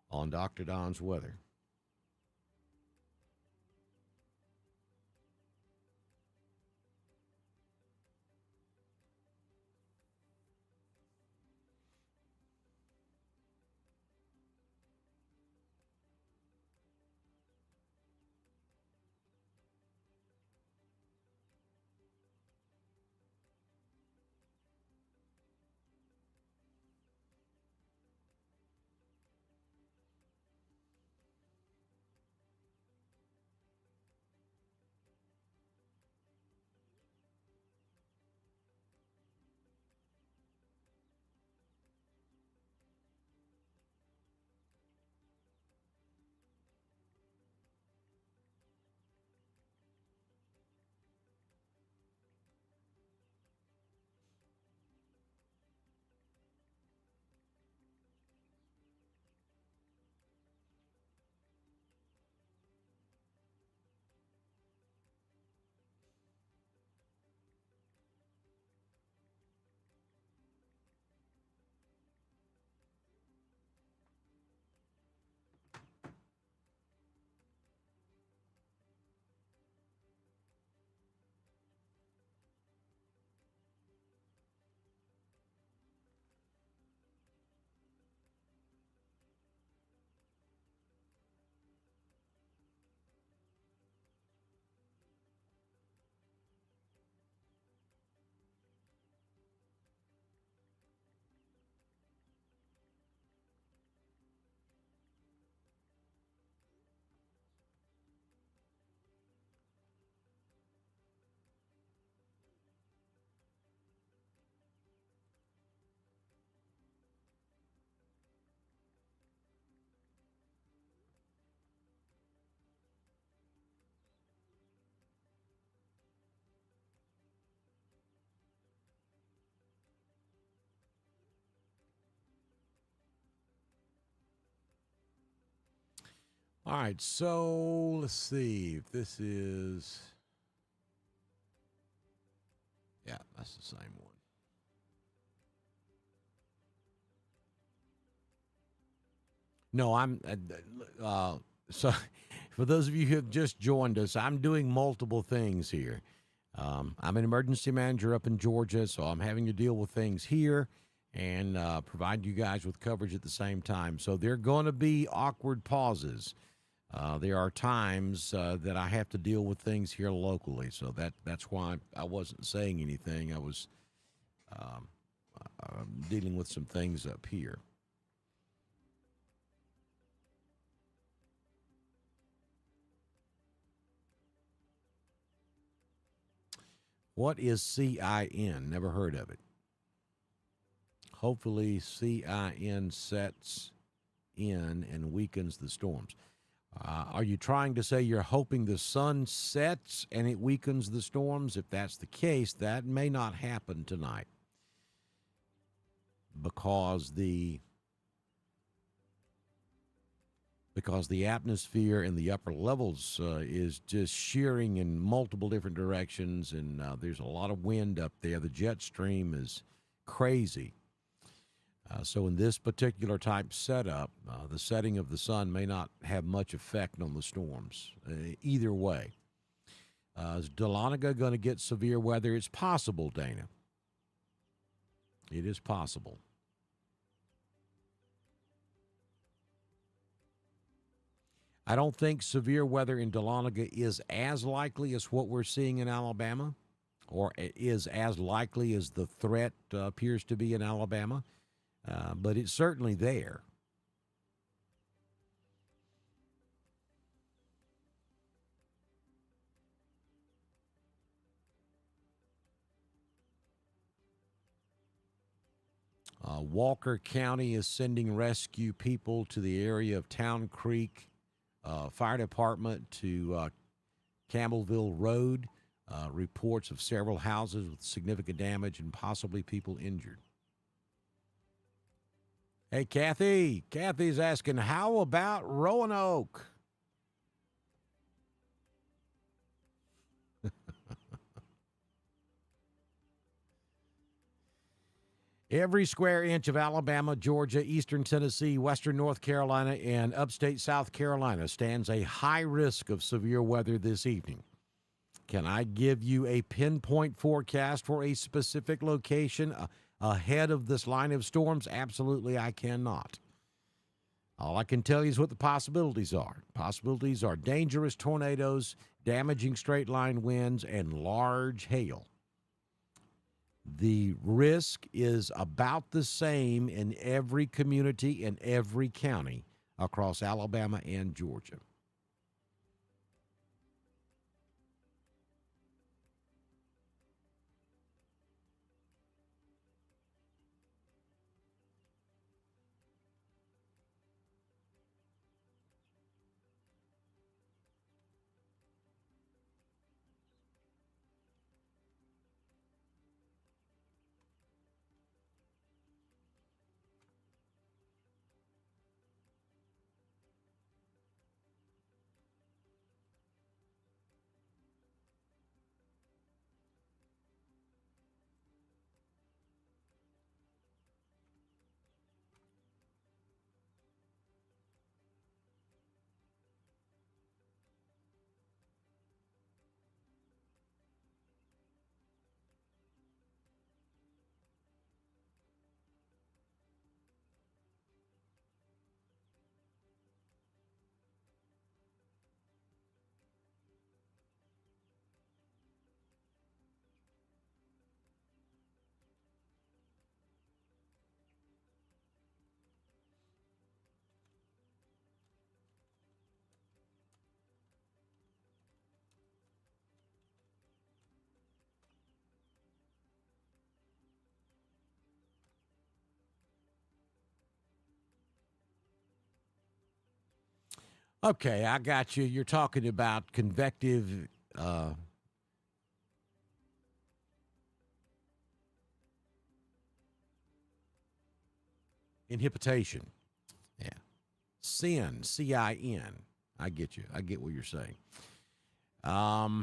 on Dr. Don's Weather. All right, so let's see if this is. Yeah, that's the same one. No, so for those of you who have just joined us, I'm doing multiple things here. I'm an emergency manager up in Georgia, so I'm having to deal with things here and provide you guys with coverage at the same time. So there are going to be awkward pauses. There are times that I have to deal with things here locally, so that's why I wasn't saying anything. I was um, dealing with some things up here. What is CIN? Never heard of it. hopefully CIN sets in and weakens the storms. Are you trying to say you're hoping the sun sets and it weakens the storms? If that's the case, that may not happen tonight because the atmosphere in the upper levels is just shearing in multiple different directions, and there's a lot of wind up there. The jet stream is crazy. So in this particular type setup, the setting of the sun may not have much effect on the storms. Either way. Is Dahlonega going to get severe weather? It's possible, Dana. It is possible. I don't think severe weather in Dahlonega is as likely as what we're seeing in Alabama, or is as likely as the threat appears to be in Alabama, but it's certainly there. Walker County is sending rescue people to the area of Town Creek. Fire department to Campbellville Road. Reports of several houses with significant damage and possibly people injured. Hey, Kathy. Kathy's asking, how about Roanoke? Every square inch of Alabama, Georgia, eastern Tennessee, western North Carolina, and upstate South Carolina stands a high risk of severe weather this evening. Can I give you a pinpoint forecast for a specific location ahead of this line of storms? Absolutely, I cannot. All I can tell you is what the possibilities are. Possibilities are dangerous tornadoes, damaging straight-line winds, and large hail. The risk is about the same in every community and every county across Alabama and Georgia. Okay, I got you. You're talking about convective inhibition. Yeah. Sin, C-I-N. I get you. I get what you're saying. Yeah,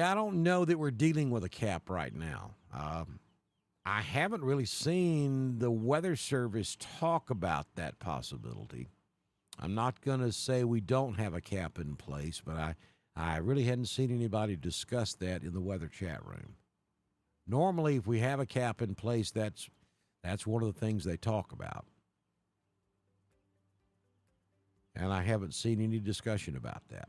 I don't know that we're dealing with a cap right now. I haven't really seen the Weather Service talk about that possibility. I'm not going to say we don't have a cap in place, but I really hadn't seen anybody discuss that in the weather chat room. Normally, if we have a cap in place, that's one of the things they talk about. And I haven't seen any discussion about that.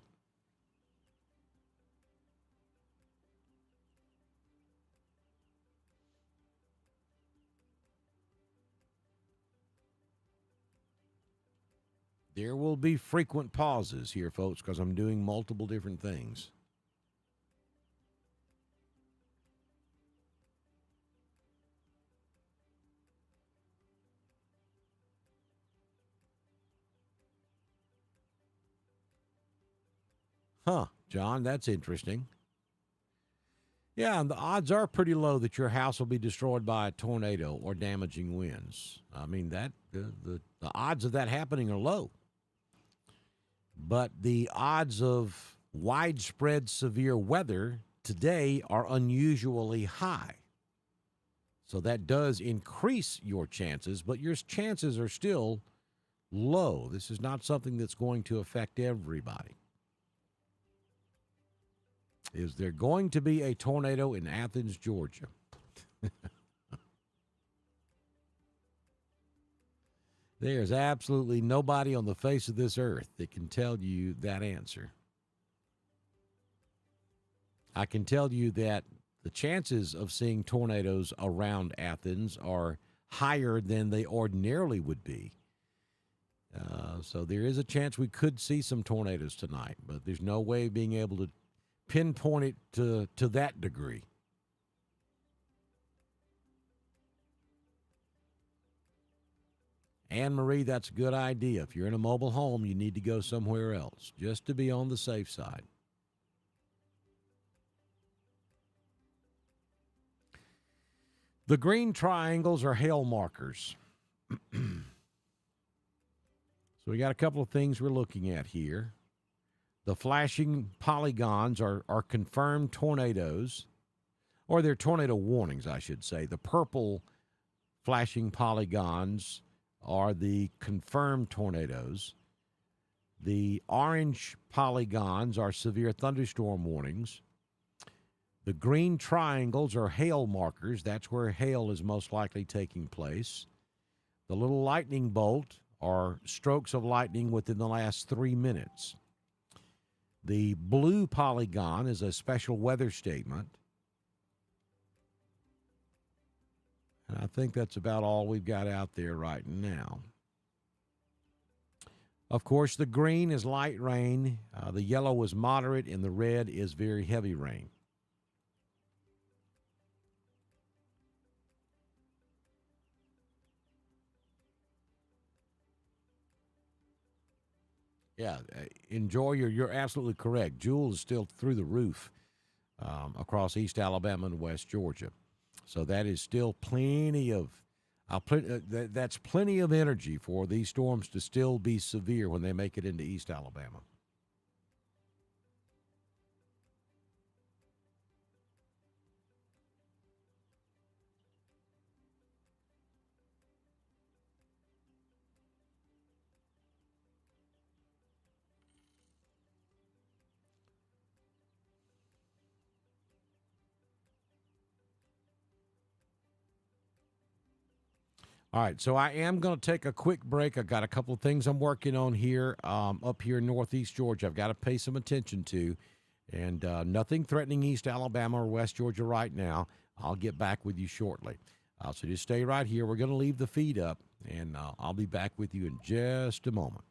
There will be frequent pauses here, folks, because I'm doing multiple different things. Huh, John, that's interesting. Yeah, and the odds are pretty low that your house will be destroyed by a tornado or damaging winds. I mean, that the odds of that happening are low. But the odds of widespread severe weather today are unusually high. So that does increase your chances, but your chances are still low. This is not something that's going to affect everybody. Is there going to be a tornado in Athens, Georgia? There's absolutely nobody on the face of this earth that can tell you that answer. I can tell you that the chances of seeing tornadoes around Athens are higher than they ordinarily would be. So there is a chance we could see some tornadoes tonight, but there's no way of being able to pinpoint it to that degree. Anne Marie, that's a good idea. If you're in a mobile home, you need to go somewhere else just to be on the safe side. The green triangles are hail markers. So we got a couple of things we're looking at here. The flashing polygons are confirmed tornadoes, or they're tornado warnings, I should say. The purple flashing polygons are the confirmed tornadoes. The orange polygons are severe thunderstorm warnings. The green triangles are hail markers. That's where hail is most likely taking place. The little lightning bolt are strokes of lightning within the last 3 minutes. The blue polygon is a special weather statement. And I think that's about all we've got out there right now. Of course, the green is light rain, the yellow is moderate, and the red is very heavy rain. Yeah, enjoy you're absolutely correct. Jewel is still through the roof across East Alabama and West Georgia. So that is still plenty of, that's plenty of energy for these storms to still be severe when they make it into East Alabama. All right, so I am going to take a quick break. I've got a couple of things I'm working on here up here in Northeast Georgia. I've got to pay some attention to, and nothing threatening East Alabama or West Georgia right now. I'll get back with you shortly. So just stay right here. We're going to leave the feed up, and I'll be back with you in just a moment.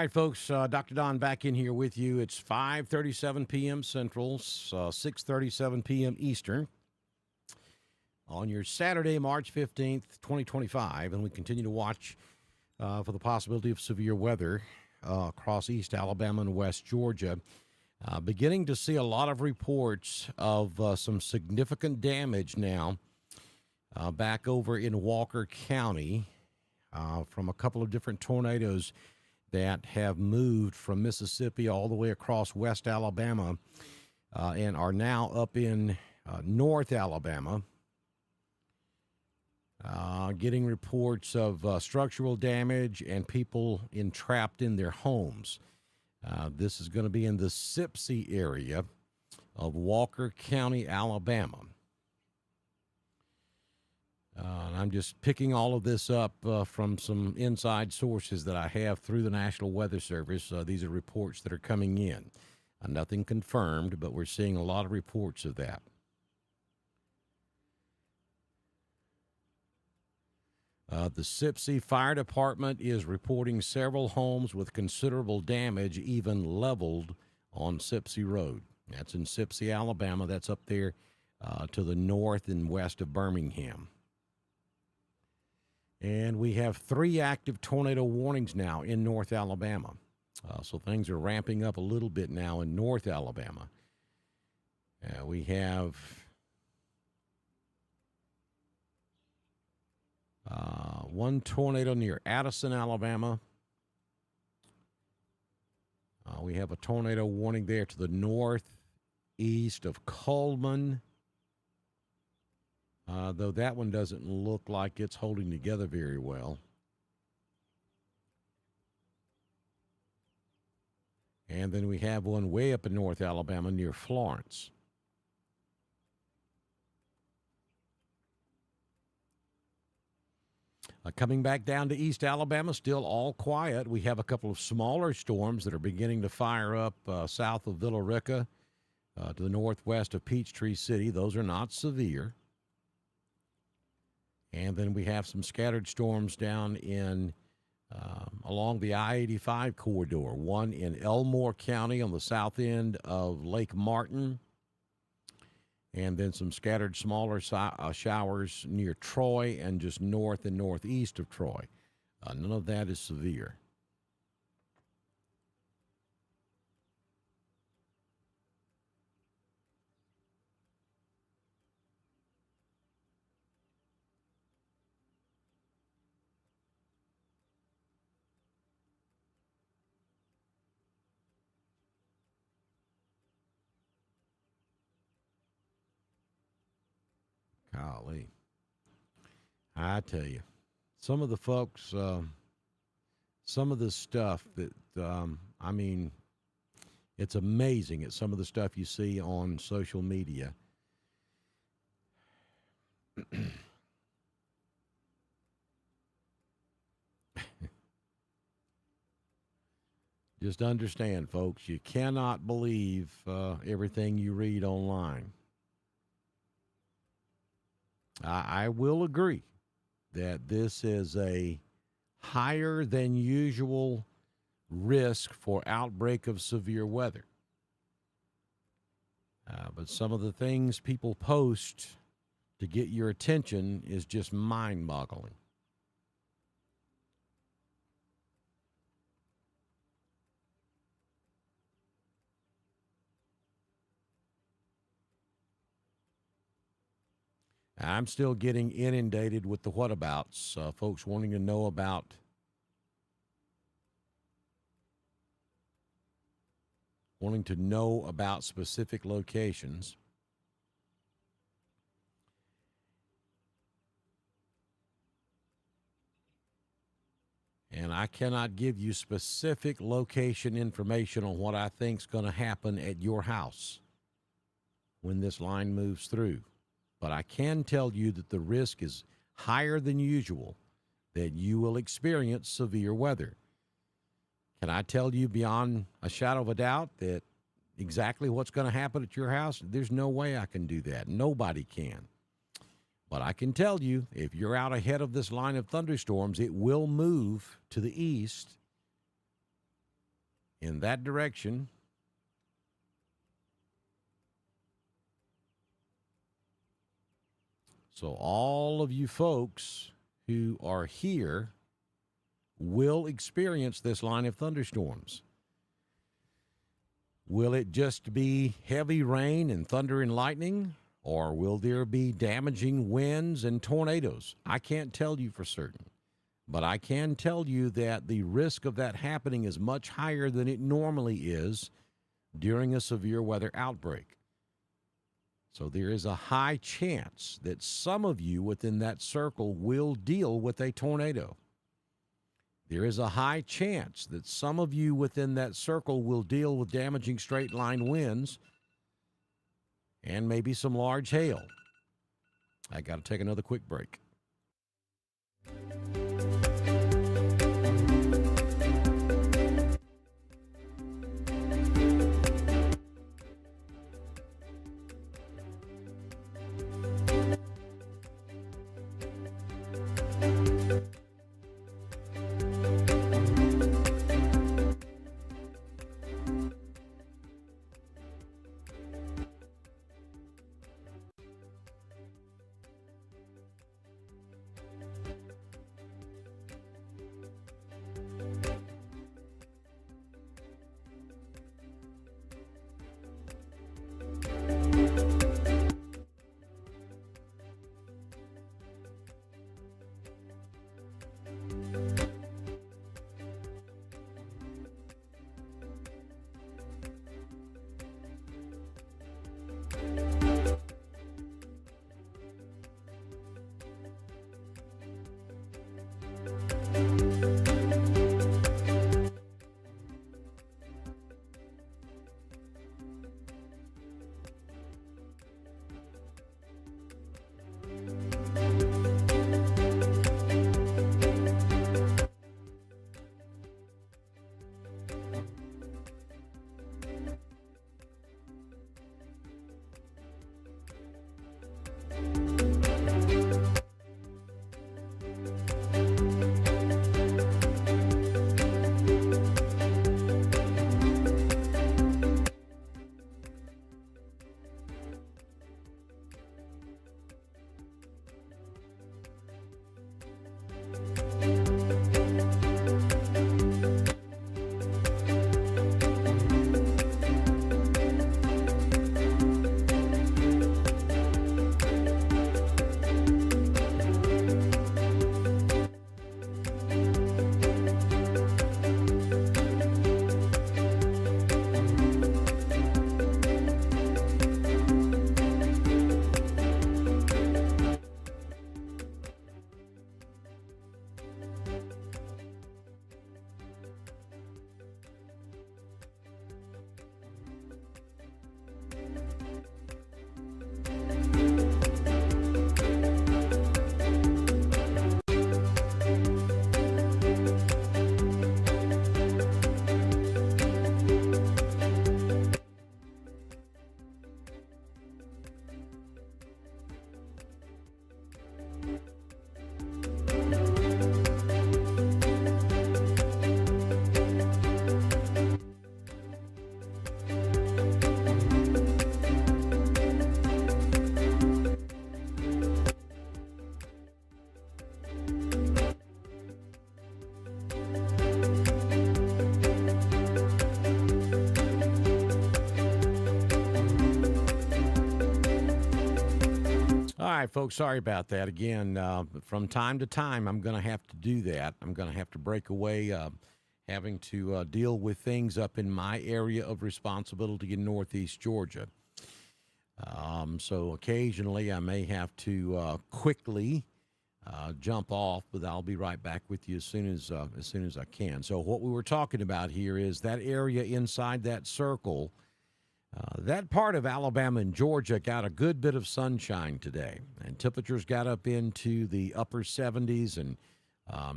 right, folks. Dr. Don back in here with you. It's 5:37 p.m. Central, 6:37 p.m. Eastern on your Saturday, March 15th, 2025. And we continue to watch for the possibility of severe weather across East Alabama and West Georgia. Beginning to see a lot of reports of some significant damage now back over in Walker County from a couple of different tornadoes that have moved from Mississippi all the way across West Alabama and are now up in North Alabama. Getting reports of structural damage and people entrapped in their homes. This is going to be in the Sipsey area of Walker County, Alabama. I'm just picking all of this up from some inside sources that I have through the National Weather Service. These are reports that are coming in. Nothing confirmed, but we're seeing a lot of reports of that. The Sipsey Fire Department is reporting several homes with considerable damage, even leveled on Sipsey Road. That's in Sipsey, Alabama. That's up there to the north and west of Birmingham. And we have 3 active tornado warnings now in North Alabama. So things are ramping up a little bit now in North Alabama. We have one tornado near Addison, Alabama. We have a tornado warning there to the northeast of Coleman. Though that one doesn't look like it's holding together very well. And then we have one way up in North Alabama near Florence. Coming back down to East Alabama, still all quiet. We have a couple of smaller storms that are beginning to fire up south of Villa Rica to the northwest of Peachtree City. Those are not severe. And then we have some scattered storms down in along the I-85 corridor, one in Elmore County on the south end of Lake Martin, and then some scattered smaller showers near Troy and just north and northeast of Troy. None of that is severe. Golly. I tell you, some of the folks, some of the stuff that, I mean, it's amazing at some of the stuff you see on social media. Just understand, folks, you cannot believe everything you read online. I will agree that this is a higher than usual risk for outbreak of severe weather. But some of the things people post to get your attention is just mind-boggling. I'm still getting inundated with the whatabouts, folks wanting to know about specific locations. And I cannot give you specific location information on what I think is going to happen at your house when this line moves through. But I can tell you that the risk is higher than usual that you will experience severe weather. Can I tell you beyond a shadow of a doubt that exactly what's going to happen at your house? There's no way I can do that. Nobody can. But I can tell you, if you're out ahead of this line of thunderstorms, it will move to the east in that direction. So all of you folks who are here will experience this line of thunderstorms. Will it just be heavy rain and thunder and lightning, or will there be damaging winds and tornadoes? I can't tell you for certain, but I can tell you that the risk of that happening is much higher than it normally is during a severe weather outbreak. So there is a high chance that some of you within that circle will deal with a tornado. There is a high chance that some of you within that circle will deal with damaging straight line winds and maybe some large hail. I got to take another quick break. All right, folks, sorry about that. Again, from time to time, I'm going to have to do that. I'm going to have to break away, having to deal with things up in my area of responsibility in Northeast Georgia. So occasionally I may have to quickly jump off, but I'll be right back with you as soon as I can. So what we were talking about here is that area inside that circle. That part of Alabama and Georgia got a good bit of sunshine today, and temperatures got up into the upper 70s, and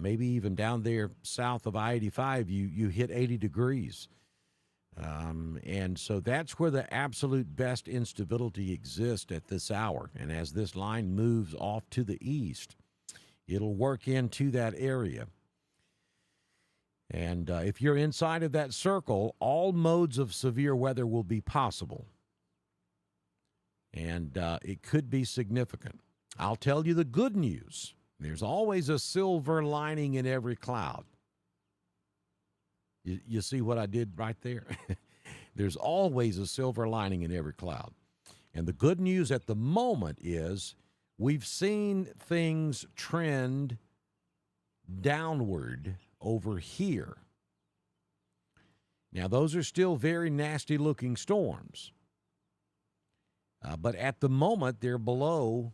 maybe even down there south of I-85, you hit 80 degrees. And so that's where the absolute best instability exists at this hour. And as this line moves off to the east, it'll work into that area. And if you're inside of that circle, all modes of severe weather will be possible. And it could be significant. I'll tell you the good news. There's always a silver lining in every cloud. You see what I did right there? There's always a silver lining in every cloud. And the good news at the moment is we've seen things trend downward over here. Now, those are still very nasty looking storms. But at the moment, they're below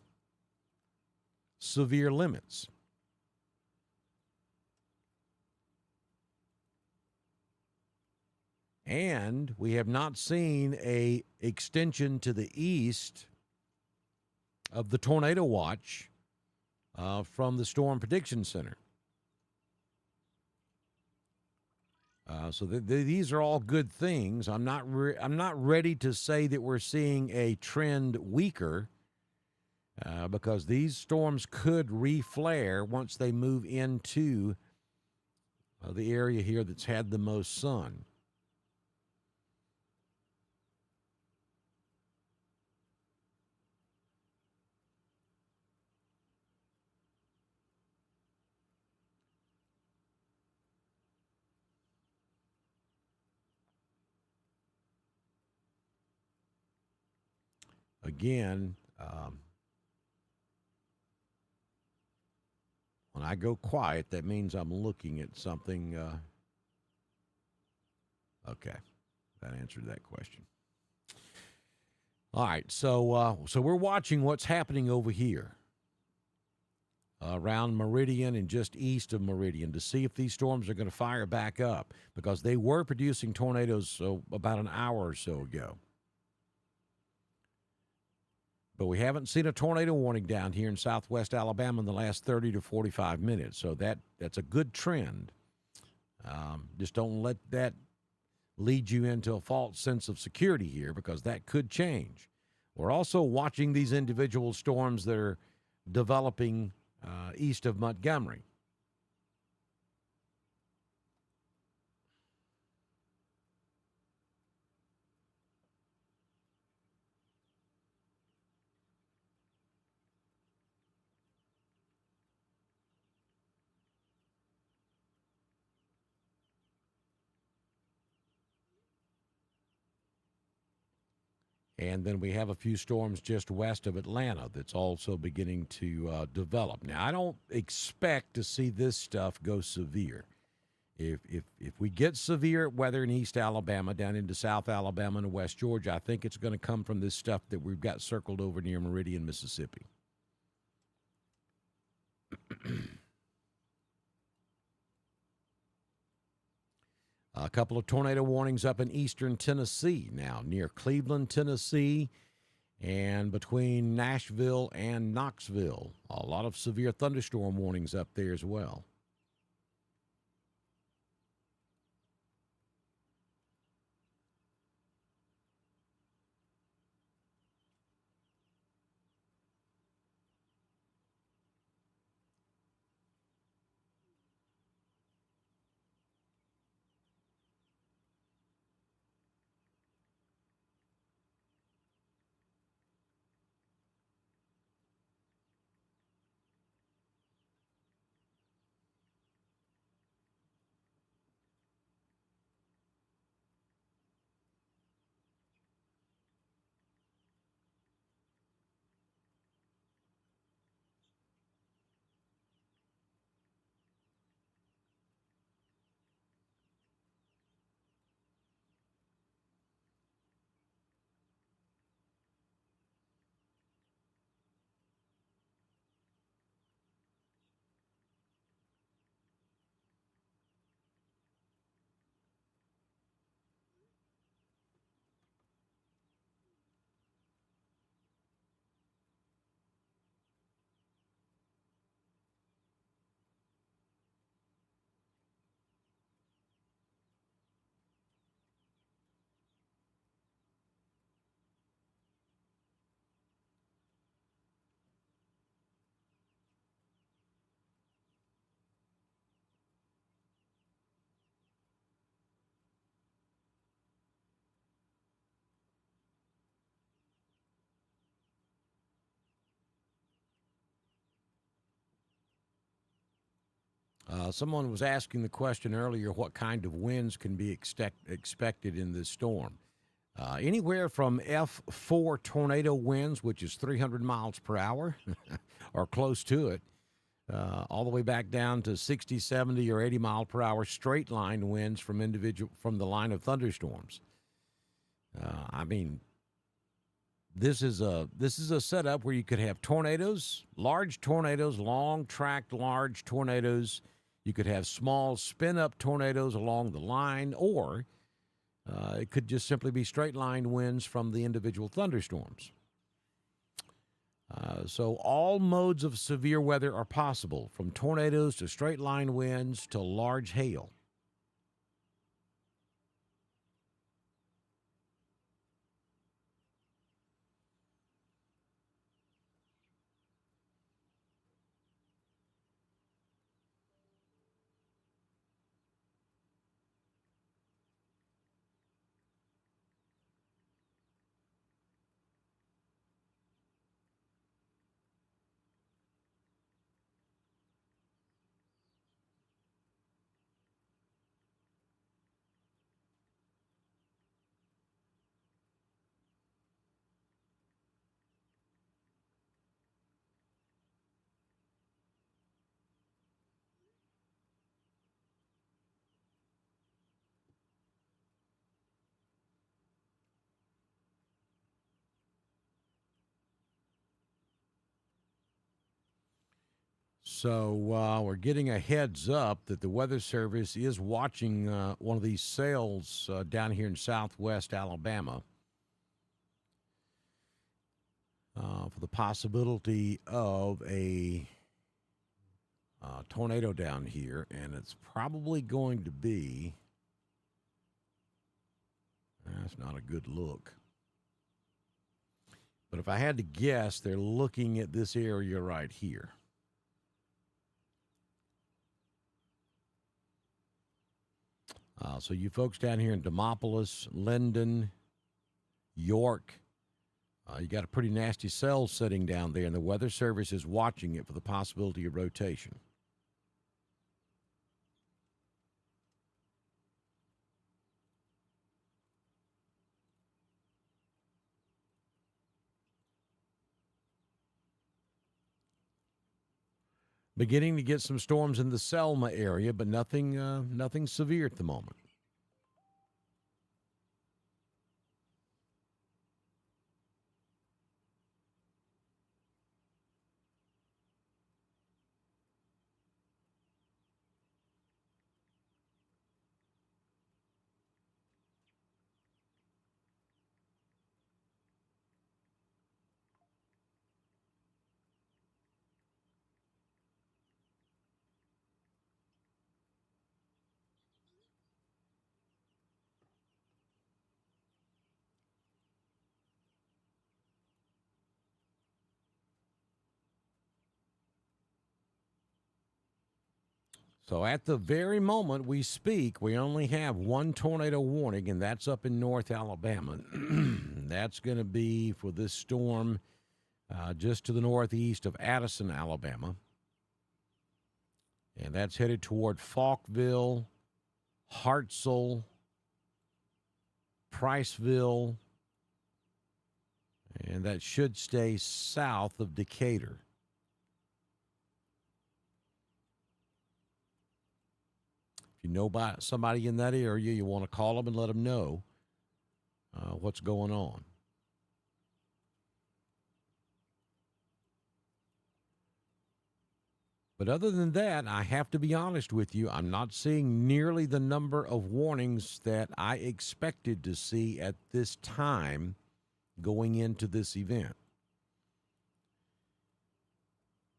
severe limits. And we have not seen a extension to the east of the tornado watch from the Storm Prediction Center. So these are all good things. I'm not ready to say that we're seeing a trend weaker because these storms could reflare once they move into the area here that's had the most sun. Again, when I go quiet, that means I'm looking at something. Okay, that answered that question. All right, so we're watching what's happening over here around Meridian and just east of Meridian to see if these storms are going to fire back up because they were producing tornadoes about an hour or so ago. But we haven't seen a tornado warning down here in southwest Alabama in the last 30 to 45 minutes. So that's a good trend. Just don't let that lead you into a false sense of security here because that could change. We're also watching these individual storms that are developing east of Montgomery. And then we have a few storms just west of Atlanta that's also beginning to develop. Now, I don't expect to see this stuff go severe. If we get severe weather in East Alabama, down into South Alabama and West Georgia, I think it's going to come from this stuff that we've got circled over near Meridian, Mississippi. A couple of tornado warnings up in eastern Tennessee now, near Cleveland, Tennessee, and between Nashville and Knoxville. A lot of severe thunderstorm warnings up there as well. Someone was asking the question earlier, what kind of winds can be expected in this storm? Anywhere from F4 tornado winds, which is 300 miles per hour, or close to it, all the way back down to 60, 70, or 80 mile per hour straight line winds from the line of thunderstorms. I mean, this is a setup where you could have tornadoes, large tornadoes, long tracked large tornadoes. You could have small spin up tornadoes along the line, or it could just simply be straight line winds from the individual thunderstorms. So all modes of severe weather are possible, from tornadoes to straight line winds to large hail. So we're getting a heads up that the Weather Service is watching one of these cells down here in southwest Alabama for the possibility of a tornado down here, and it's probably going to be. That's not a good look. But if I had to guess, they're looking at this area right here. So you folks down here in Demopolis, Linden, York, you got a pretty nasty cell sitting down there, and the Weather Service is watching it for the possibility of rotation. Beginning to get some storms in the Selma area, but nothing severe at the moment. So at the very moment we speak, we only have one tornado warning, and that's up in North Alabama. That's going to be for this storm just to the northeast of Addison, Alabama. And that's headed toward Falkville, Hartselle, Priceville, and that should stay south of Decatur. If you know somebody in that area, you want to call them and let them know what's going on. But other than that, I have to be honest with you, I'm not seeing nearly the number of warnings that I expected to see at this time going into this event.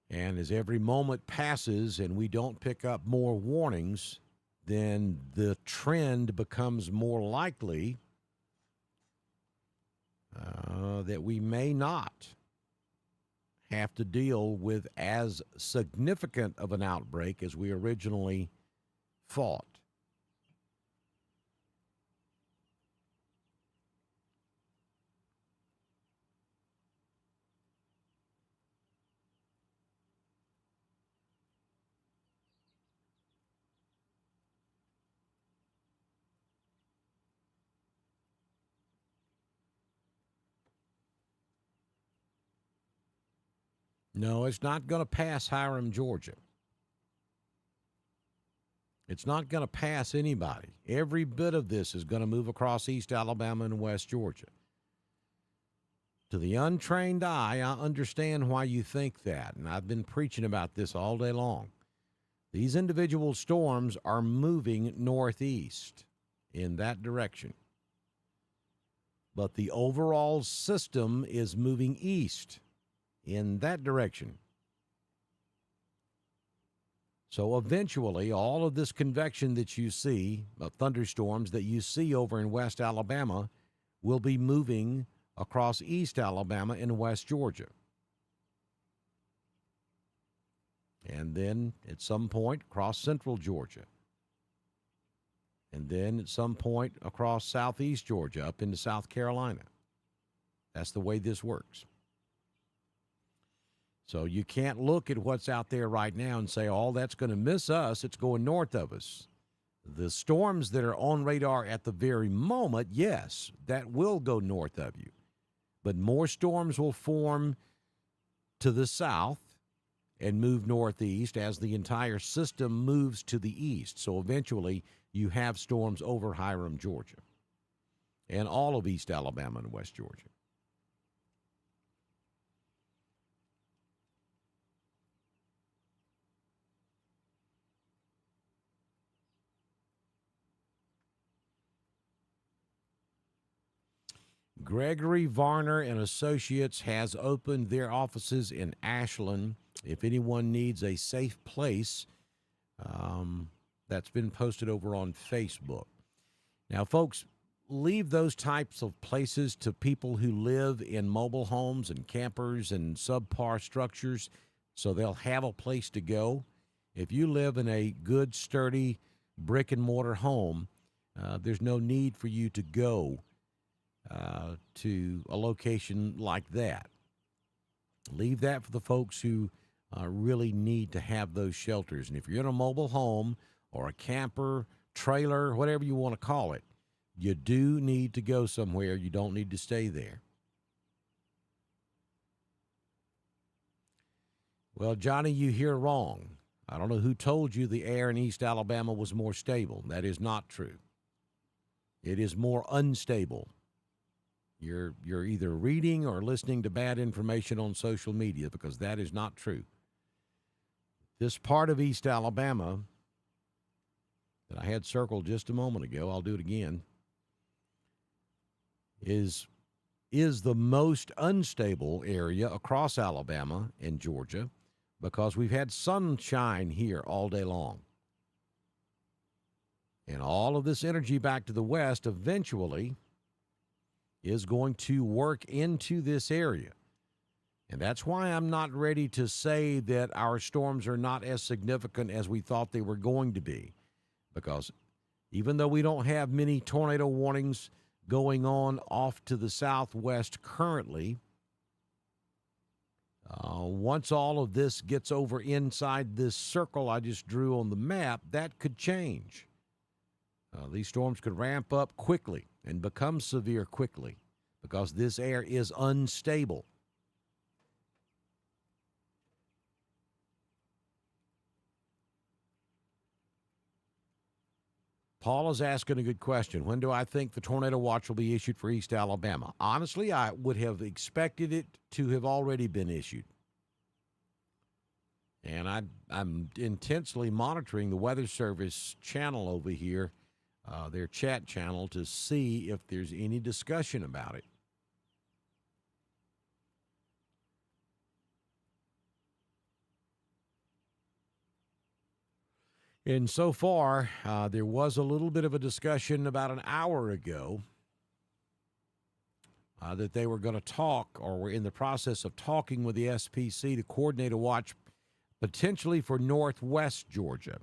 And as every moment passes and we don't pick up more warnings, then the trend becomes more likely that we may not have to deal with as significant of an outbreak as we originally thought. No, it's not going to pass Hiram, Georgia. It's not going to pass anybody. Every bit of this is going to move across East Alabama and West Georgia. To the untrained eye, I understand why you think that, and I've been preaching about this all day long. These individual storms are moving northeast in that direction. But the overall system is moving east in that direction. So eventually, all of this convection that you see, thunderstorms that you see over in West Alabama, will be moving across East Alabama and West Georgia. And then at some point across Central Georgia. And then at some point across Southeast Georgia up into South Carolina. That's the way this works. So you can't look at what's out there right now and say, oh, that's going to miss us. It's going north of us. The storms that are on radar at the very moment, yes, that will go north of you. But more storms will form to the south and move northeast as the entire system moves to the east. So eventually you have storms over Hiram, Georgia, and all of East Alabama and West Georgia. Gregory Varner and Associates has opened their offices in Ashland. If anyone needs a safe place, that's been posted over on Facebook. Now, folks, leave those types of places to people who live in mobile homes and campers and subpar structures so they'll have a place to go. If you live in a good, sturdy brick and mortar home, there's no need for you to go to a location like that. Leave that for the folks who really need to have those shelters. And if you're in a mobile home or a camper, trailer, whatever you want to call it, you do need to go somewhere. You don't need to stay there. Well, Johnny, you hear wrong. I don't know who told you the air in East Alabama was more stable. That is not true. It is more unstable. You're either reading or listening to bad information on social media because that is not true. This part of East Alabama that I had circled just a moment ago, I'll do it again, is the most unstable area across Alabama and Georgia because we've had sunshine here all day long. And all of this energy back to the west eventually is going to work into this area. And that's why I'm not ready to say that our storms are not as significant as we thought they were going to be. Because even though we don't have many tornado warnings going on off to the southwest currently, once all of this gets over inside this circle I just drew on the map, that could change. These storms could ramp up quickly and become severe quickly because this air is unstable. Paul is asking a good question. When do I think the tornado watch will be issued for East Alabama? Honestly, I would have expected it to have already been issued. And I'm intensely monitoring the Weather Service channel over here, their chat channel, to see if there's any discussion about it. And so far, there was a little bit of a discussion about an hour ago that they were going to talk, or were in the process of talking with the SPC to coordinate a watch potentially for northwest Georgia.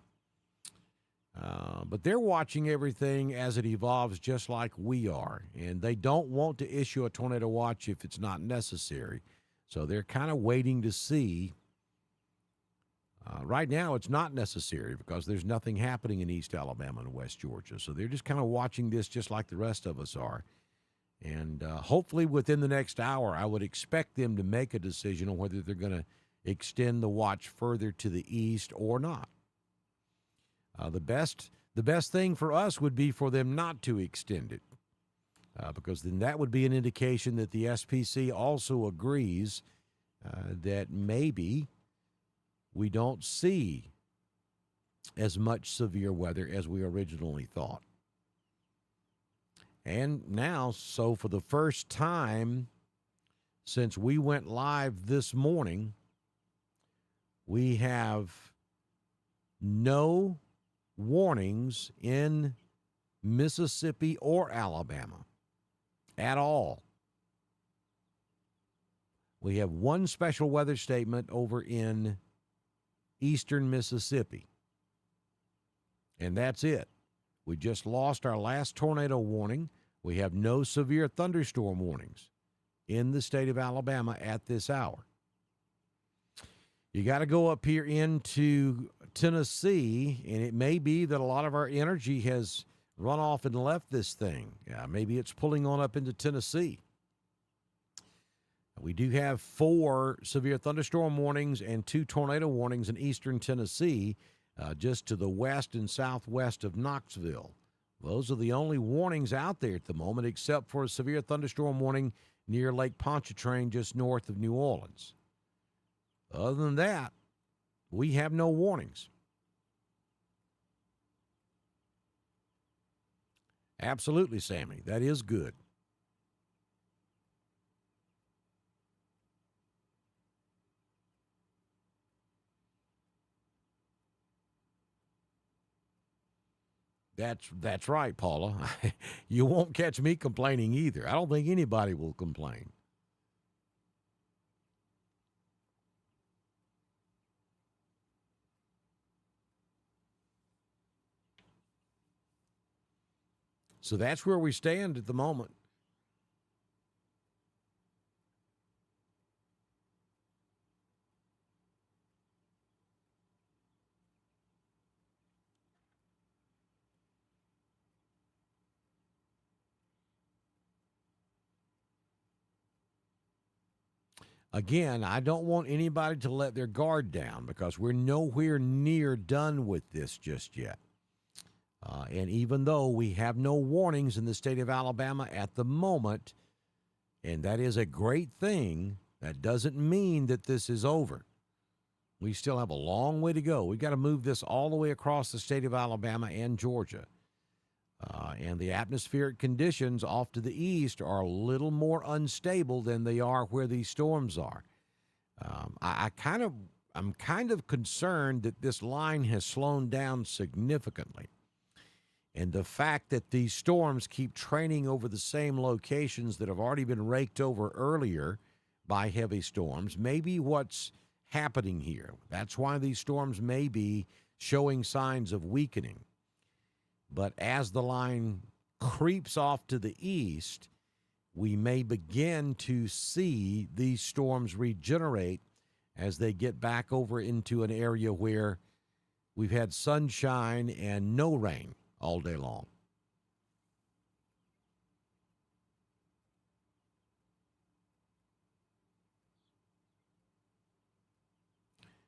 But they're watching everything as it evolves just like we are. And they don't want to issue a tornado watch if it's not necessary. So they're kind of waiting to see. Right now, it's not necessary because there's nothing happening in East Alabama and West Georgia. So they're just kind of watching this just like the rest of us are. And hopefully within the next hour, I would expect them to make a decision on whether they're going to extend the watch further to the east or not. The best thing for us would be for them not to extend it, because then that would be an indication that the SPC also agrees that maybe we don't see as much severe weather as we originally thought. And now, so for the first time since we went live this morning, we have no warnings in Mississippi or Alabama at all. We have one special weather statement over in eastern Mississippi, and that's it. We just lost our last tornado warning. We have no severe thunderstorm warnings in the state of Alabama at this hour. You got to go up here into Tennessee, and it may be that a lot of our energy has run off and left this thing. Maybe it's pulling on up into Tennessee. We do have 4 severe thunderstorm warnings and 2 tornado warnings in eastern Tennessee, just to the west and southwest of Knoxville. Those are the only warnings out there at the moment, except for a severe thunderstorm warning near Lake Pontchartrain, just north of New Orleans. Other than that, we have no warnings. Absolutely, Sammy. That is good. That's right, Paula. You won't catch me complaining either. I don't think anybody will complain. So that's where we stand at the moment. Again, I don't want anybody to let their guard down because we're nowhere near done with this just yet. And even though we have no warnings in the state of Alabama at the moment, and that is a great thing, that doesn't mean that this is over. We still have a long way to go. We've got to move this all the way across the state of Alabama and Georgia. And the atmospheric conditions off to the east are a little more unstable than they are where these storms are. I'm kind of concerned that this line has slowed down significantly. And the fact that these storms keep training over the same locations that have already been raked over earlier by heavy storms may be what's happening here. That's why these storms may be showing signs of weakening. But as the line creeps off to the east, we may begin to see these storms regenerate as they get back over into an area where we've had sunshine and no rain all day long.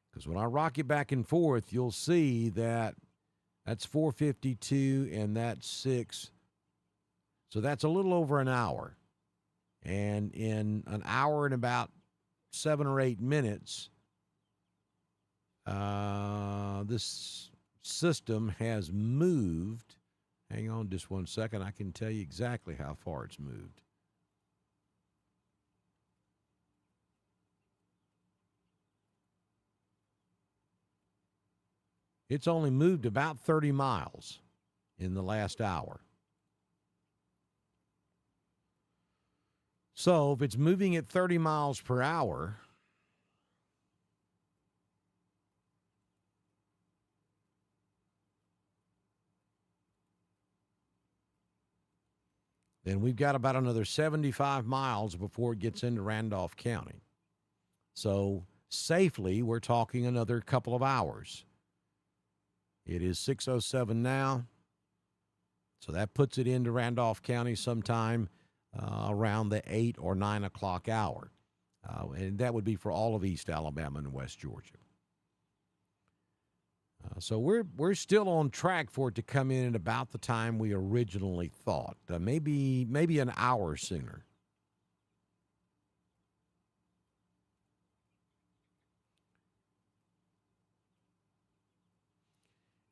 Because when I rock it back and forth, you'll see that that's 4:52 and that's 6. So that's a little over an hour. And in an hour and about 7 or 8 minutes, this system has moved. Hang on just one second. I can tell you exactly how far it's moved. It's only moved about 30 miles in the last hour. So if it's moving at 30 miles per hour, then we've got about another 75 miles before it gets into Randolph County. So safely, we're talking another couple of hours. It is 6:07 now, so that puts it into Randolph County sometime around the 8 or 9 o'clock hour. and that would be for all of East Alabama and West Georgia. So we're still on track for it to come in at about the time we originally thought, maybe an hour sooner.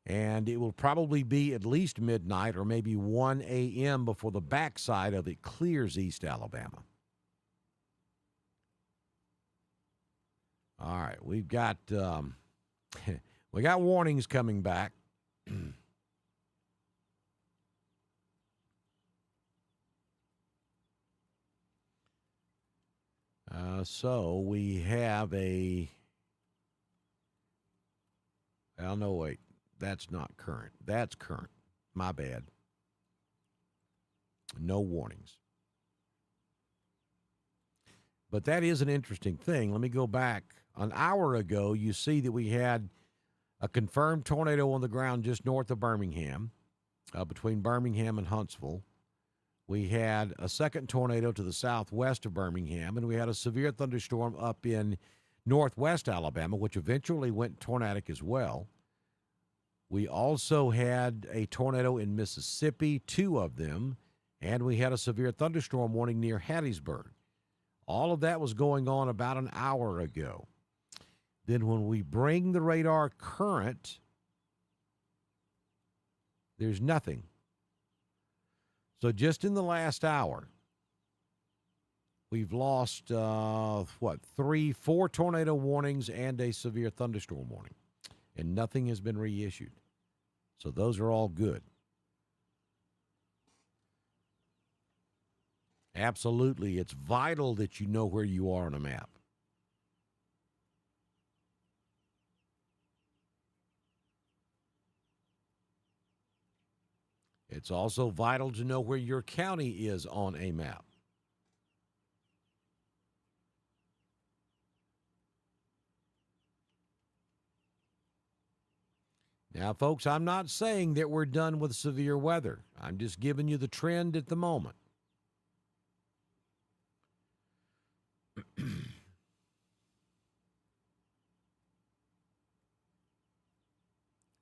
And it will probably be at least midnight or maybe 1 a.m. before the backside of it clears East Alabama. All right, we've got we got warnings coming back. So we have a. Oh no, wait, that's not current. That's current. My bad. No warnings. But that is an interesting thing. Let me go back. An hour ago, you see that we had a confirmed tornado on the ground just north of Birmingham, between Birmingham and Huntsville. We had a second tornado to the southwest of Birmingham, and we had a severe thunderstorm up in northwest Alabama, which eventually went tornadic as well. We also had a tornado in Mississippi, 2 of them, and we had a severe thunderstorm warning near Hattiesburg. All of that was going on about an hour ago. Then when we bring the radar current, there's nothing. So just in the last hour, we've lost, 4 tornado warnings and a severe thunderstorm warning. And nothing has been reissued. So those are all good. Absolutely. It's vital that you know where you are on a map. It's also vital to know where your county is on a map. Now, folks, I'm not saying that we're done with severe weather. I'm just giving you the trend at the moment.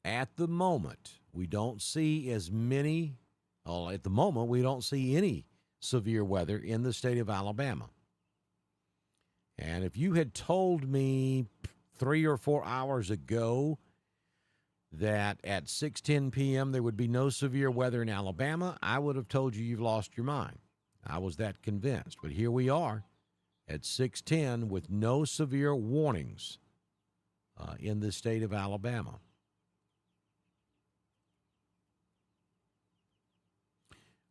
At the moment, we don't see as many, well, at the moment, we don't see any severe weather in the state of Alabama. And if you had told me 3 or 4 hours ago that at 6:10 p.m. there would be no severe weather in Alabama, I would have told you you've lost your mind. I was that convinced. But here we are at 6:10 with no severe warnings in the state of Alabama.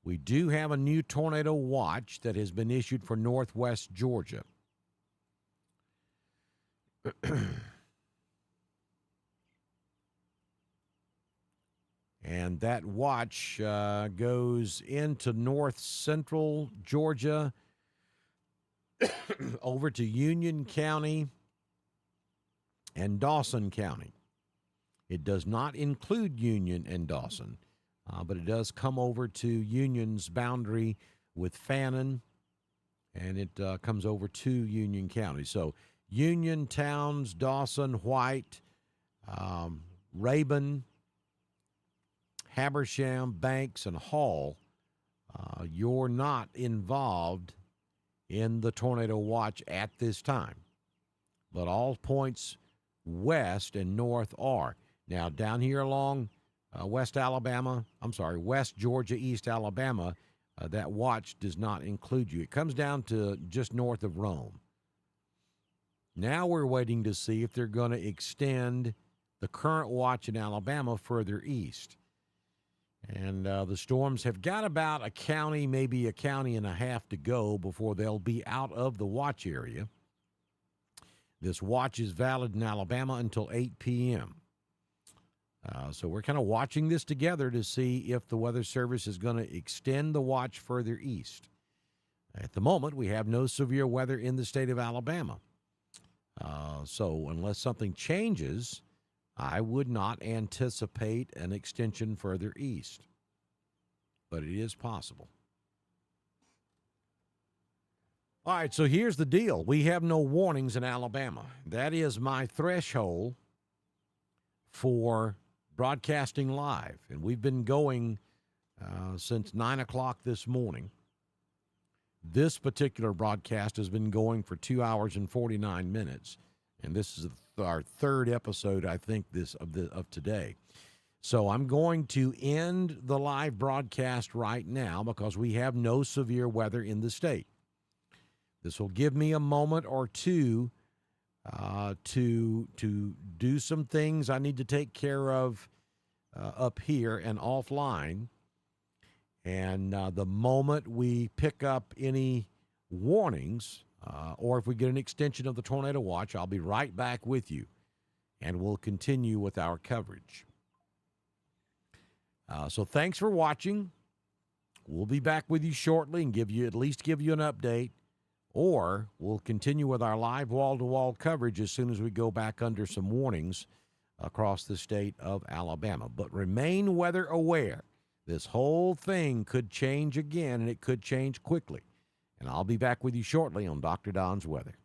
We do have a new tornado watch that has been issued for northwest Georgia. And that watch goes into north central Georgia, over to Union County and Dawson County. It does not include Union and Dawson, but it does come over to Union's boundary with Fannin, and it comes over to Union County. So Union, Towns, Dawson, White, Rabun, Habersham, Banks, and Hall, you're not involved in the tornado watch at this time. But all points west and north are. Now, down here along West Georgia, East Alabama, that watch does not include you. It comes down to just north of Rome. Now we're waiting to see if they're going to extend the current watch in Alabama further east. And the storms have got about a county, maybe a county and a half to go before they'll be out of the watch area. This watch is valid in Alabama until 8 p.m. So we're kind of watching this together to see if the Weather Service is going to extend the watch further east. At the moment, we have no severe weather in the state of Alabama. So unless something changes, I would not anticipate an extension further east, but it is possible. All right, so here's the deal. We have no warnings in Alabama. That is my threshold for broadcasting live. And we've been going since 9 o'clock this morning. This particular broadcast has been going for 2 hours and 49 minutes. And this is our third episode, I think, of today. So I'm going to end the live broadcast right now because we have no severe weather in the state. This will give me a moment or two to do some things I need to take care of up here and offline. And the moment we pick up any warnings or if we get an extension of the tornado watch, I'll be right back with you, and we'll continue with our coverage. So thanks for watching. We'll be back with you shortly and at least give you an update. Or we'll continue with our live wall-to-wall coverage as soon as we go back under some warnings across the state of Alabama. But remain weather aware. This whole thing could change again, and it could change quickly. And I'll be back with you shortly on Dr. Don's Weather.